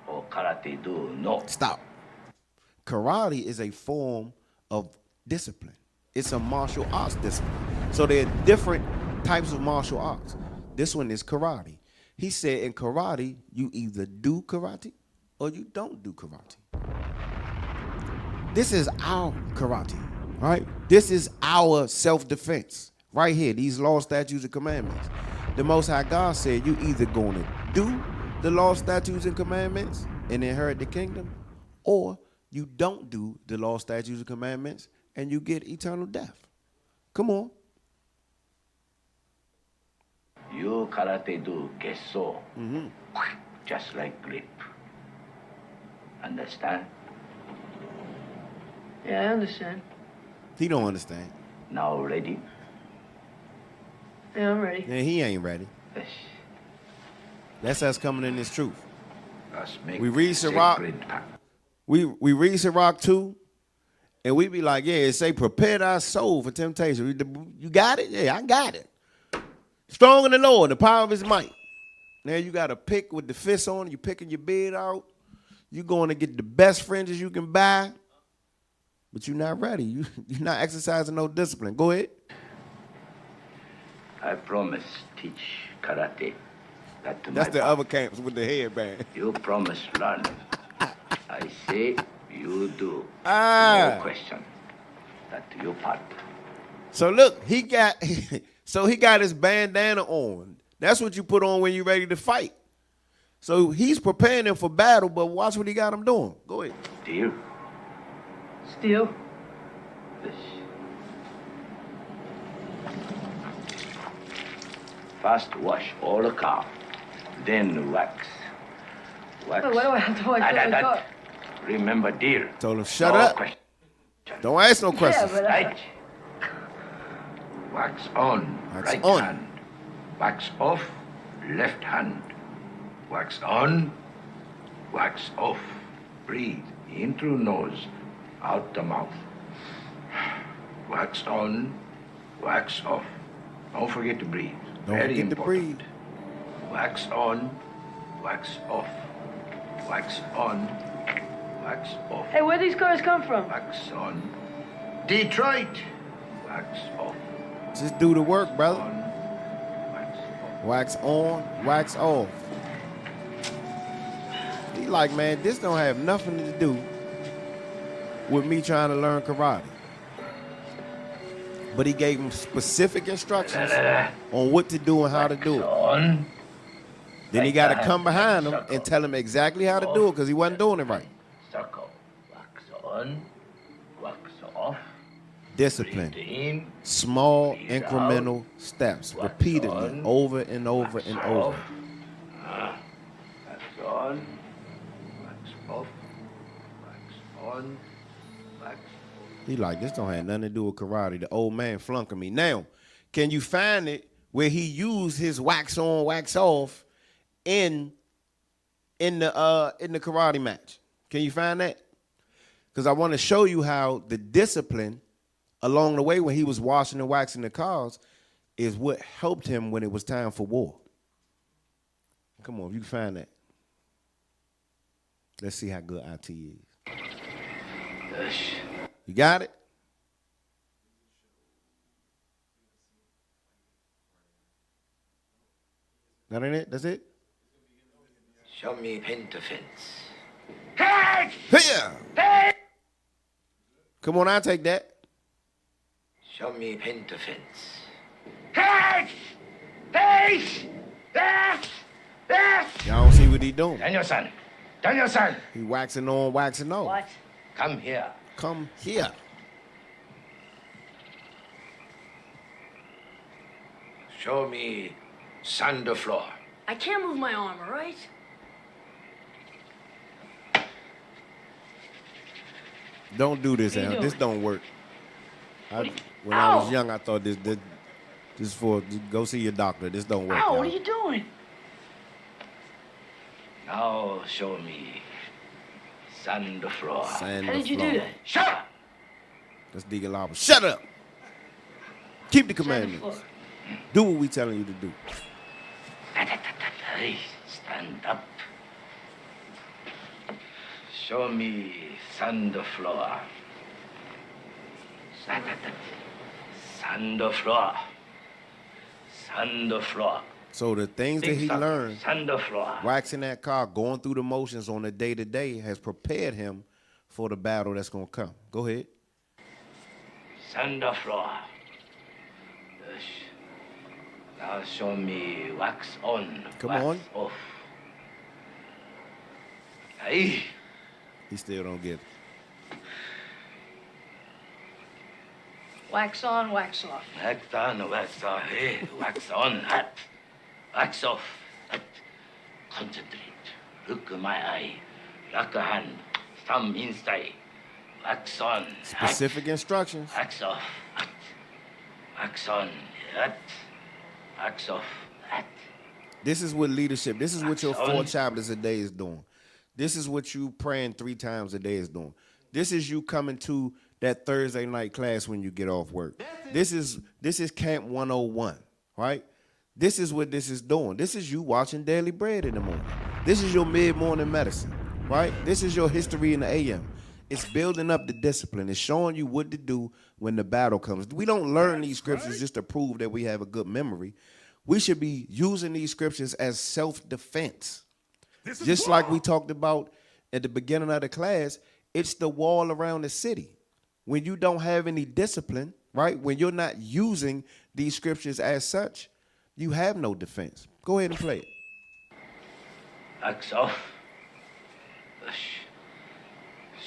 or karate do no. Stop. Karate is a form of discipline. It's a martial arts discipline. So there are different types of martial arts. This one is karate. He said in karate, you either do karate or you don't do karate. This is our karate, right? This is our self-defense right here, these laws, statutes, and commandments. The Most High God said you either going to do the laws, statutes, and commandments and inherit the kingdom, or you don't do the laws, statutes, and commandments and you get eternal death. Come on. You karate do gesso, just like grape. Understand? Yeah, I understand. He don't understand. Now ready? Yeah, I'm ready. And he ain't ready. Yes. That's us coming in this truth. Let's make We read Sirach. sacred pact. We read Sirach 2, and we be like, yeah, it say prepare thy soul for temptation. You got it? Yeah, I got it. Strong in the Lord, the power of his might. Now you got to pick with the fist on, you picking your beard out. You're going to get the best fringes you can buy, but you're not ready. You're not exercising no discipline. Go ahead. I promise teach karate. That to That's my the part. other camps with the headband. You promise learn. I say you do. Ah. No question. That your part. So look, he got his bandana on. That's what you put on when you're ready to fight. So he's preparing him for battle, but watch what he got him doing. Go ahead. Deal. Steel. Yes. First wash all the car, then wax. Wax. Wait, why do I have to wash all the car? Remember, dear. Told him, shut No up. question. Don't ask no questions. Yeah, but Right. Wax on, Wax right on. hand. Wax off, left hand. Wax on, wax off. Breathe in through nose, out the mouth. Wax on, wax off. Don't forget to breathe. Don't Very forget to important. breathe. Wax on, wax off. Wax on, wax off. Hey, where these cars come from? Wax on. Detroit. Wax off. Just do the work, brother. On. Wax off. Wax on, wax off. He like, man, this don't have nothing to do with me trying to learn karate. But he gave him specific instructions on what to do and how to do it. On. Then he got to come behind him and tell him exactly how to do it because he wasn't doing it right. Circle. Wax on. Wax off. Discipline. Breathe in. Small Breathe incremental steps, Wax repeatedly, on. over and over Wax and off. over. Wax on. Wax off. Wax on. Wax. He like, this don't have nothing to do with karate. The old man flunking me. Now, can you find it where he used his wax on, wax off in the karate match? Can you find that? Because I want to show you how the discipline along the way when he was washing and waxing the cars is what helped him when it was time for war. Come on, if you can find that. Let's see how good IT is. Yes. You got it? That ain't it? That's it? Show me pin to fence. Here! Come on, I'll take that. Show me pin to fence. Y'all don't see what he doing. Daniel-san. Daniel-san. He waxing on, waxing off. What? Come here. Come here. Show me sand the floor. I can't move my arm, all right? Don't do this, What are you Al. This doing? don't work. When I Ow! was young, I thought this for go see your doctor. This don't work. Ow, y'all. what are you doing? Now show me sand the floor. Sand How the did you floor. do that? Shut up! That's Deacon Lava. Shut up. Keep the Sand the commandments. floor. Do what we telling you to do. Hey, stand up. Show me sand the floor. Sand the floor. Sand the floor. So the things that he learned, Sand the floor. waxing that car, going through the motions on a day-to-day has prepared him for the battle that's going to come. Go ahead. Sand the floor. Now show me wax on. Come wax on. Off. Hey. He still don't get it. Wax on, wax off. Wax on, wax off. Hey, wax on. Hot. Wax off. Hot. Concentrate. Look at my eye. Lock a hand. Thumb inside. Wax on. Hot. Specific instructions. Wax off. Hot. Wax on. Hot. Wax off. Hot. This is what leadership, this is what your Son. 4 chapters a day is doing. This is what you praying 3 times a day is doing. This is you coming to that Thursday night class when you get off work. This is Camp 101, right? This is what this is doing. This is you watching Daily Bread in the morning. This is your mid-morning medicine, right? This is your history in the AM. It's building up the discipline. It's showing you what to do when the battle comes. We don't learn these scriptures just to prove that we have a good memory. We should be using these scriptures as self-defense. Just like we talked about at the beginning of the class, it's the wall around the city. When you don't have any discipline, right? When you're not using these scriptures as such, you have no defense. Go ahead and play it. Wax off.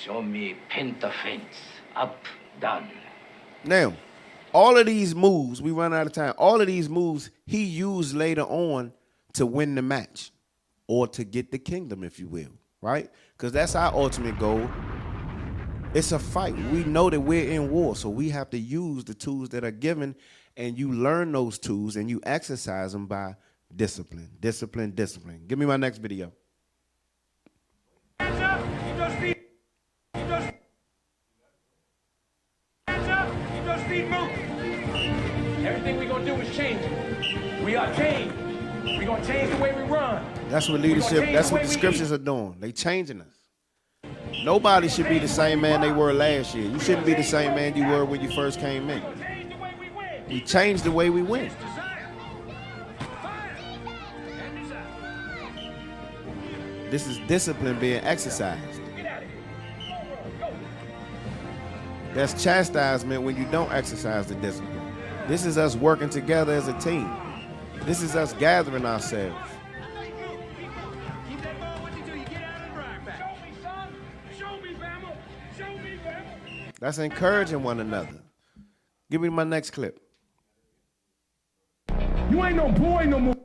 Show me penta fence. Up, down. Now, all of these moves, we run out of time. All of these moves he used later on to win the match or to get the kingdom, if you will, right? Because that's our ultimate goal. It's a fight. We know that we're in war, so we have to use the tools that are given, and you learn those tools and you exercise them by discipline, discipline, discipline. Give me my next video. Everything we're gonna do is change. We are changed. We're gonna change the way we run. That's what leadership, that's what the scriptures are doing. They changing us. Nobody should be the same man they were last year. You shouldn't be the same man you were when you first came in. We changed the way we win. This is discipline being exercised. That's chastisement when you don't exercise the discipline. This is us working together as a team. This is us gathering ourselves. That's encouraging one another. Give me my next clip. You ain't no boy no more.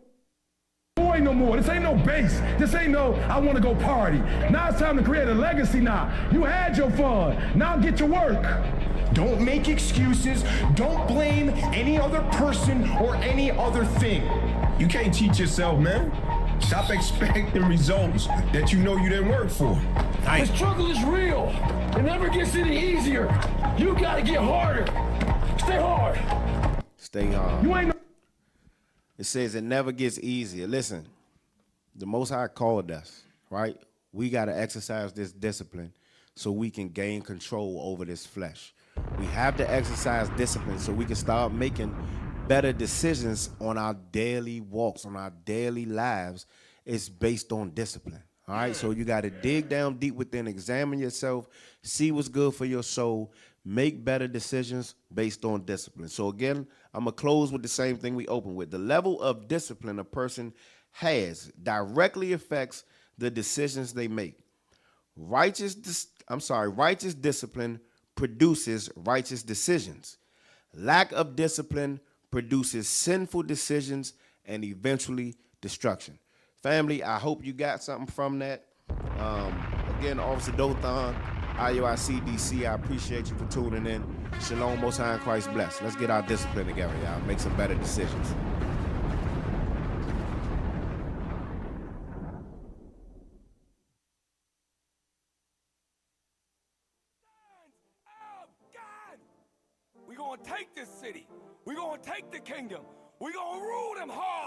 Boy no more. This ain't no base. This ain't no I want to go party. Now it's time to create a legacy now. You had your fun. Now get to work. Don't make excuses. Don't blame any other person or any other thing. You can't teach yourself, man. Stop expecting results that you know you didn't work for. The struggle is real. It never gets any easier. You gotta get harder. Stay hard. Stay hard. You ain't no It says it never gets easier. Listen, the Most High called us, right? We got to exercise this discipline so we can gain control over this flesh. We have to exercise discipline so we can start making better decisions on our daily walks, on our daily lives. It's based on discipline, all right? So you got to dig down deep within, examine yourself, see what's good for your soul, make better decisions based on discipline. So again, I'm going to close with the same thing we opened with. The level of discipline a person has directly affects the decisions they make. Righteous discipline produces righteous decisions. Lack of discipline produces sinful decisions and eventually destruction. Family, I hope you got something from that. Again, Officer Dothan, IOICDC, I appreciate you for tuning in. Shalom, Most High, and Christ bless. Let's get our discipline together, y'all. Make some better decisions. We're going to take this city. We're going to take the kingdom. We're going to rule them hard.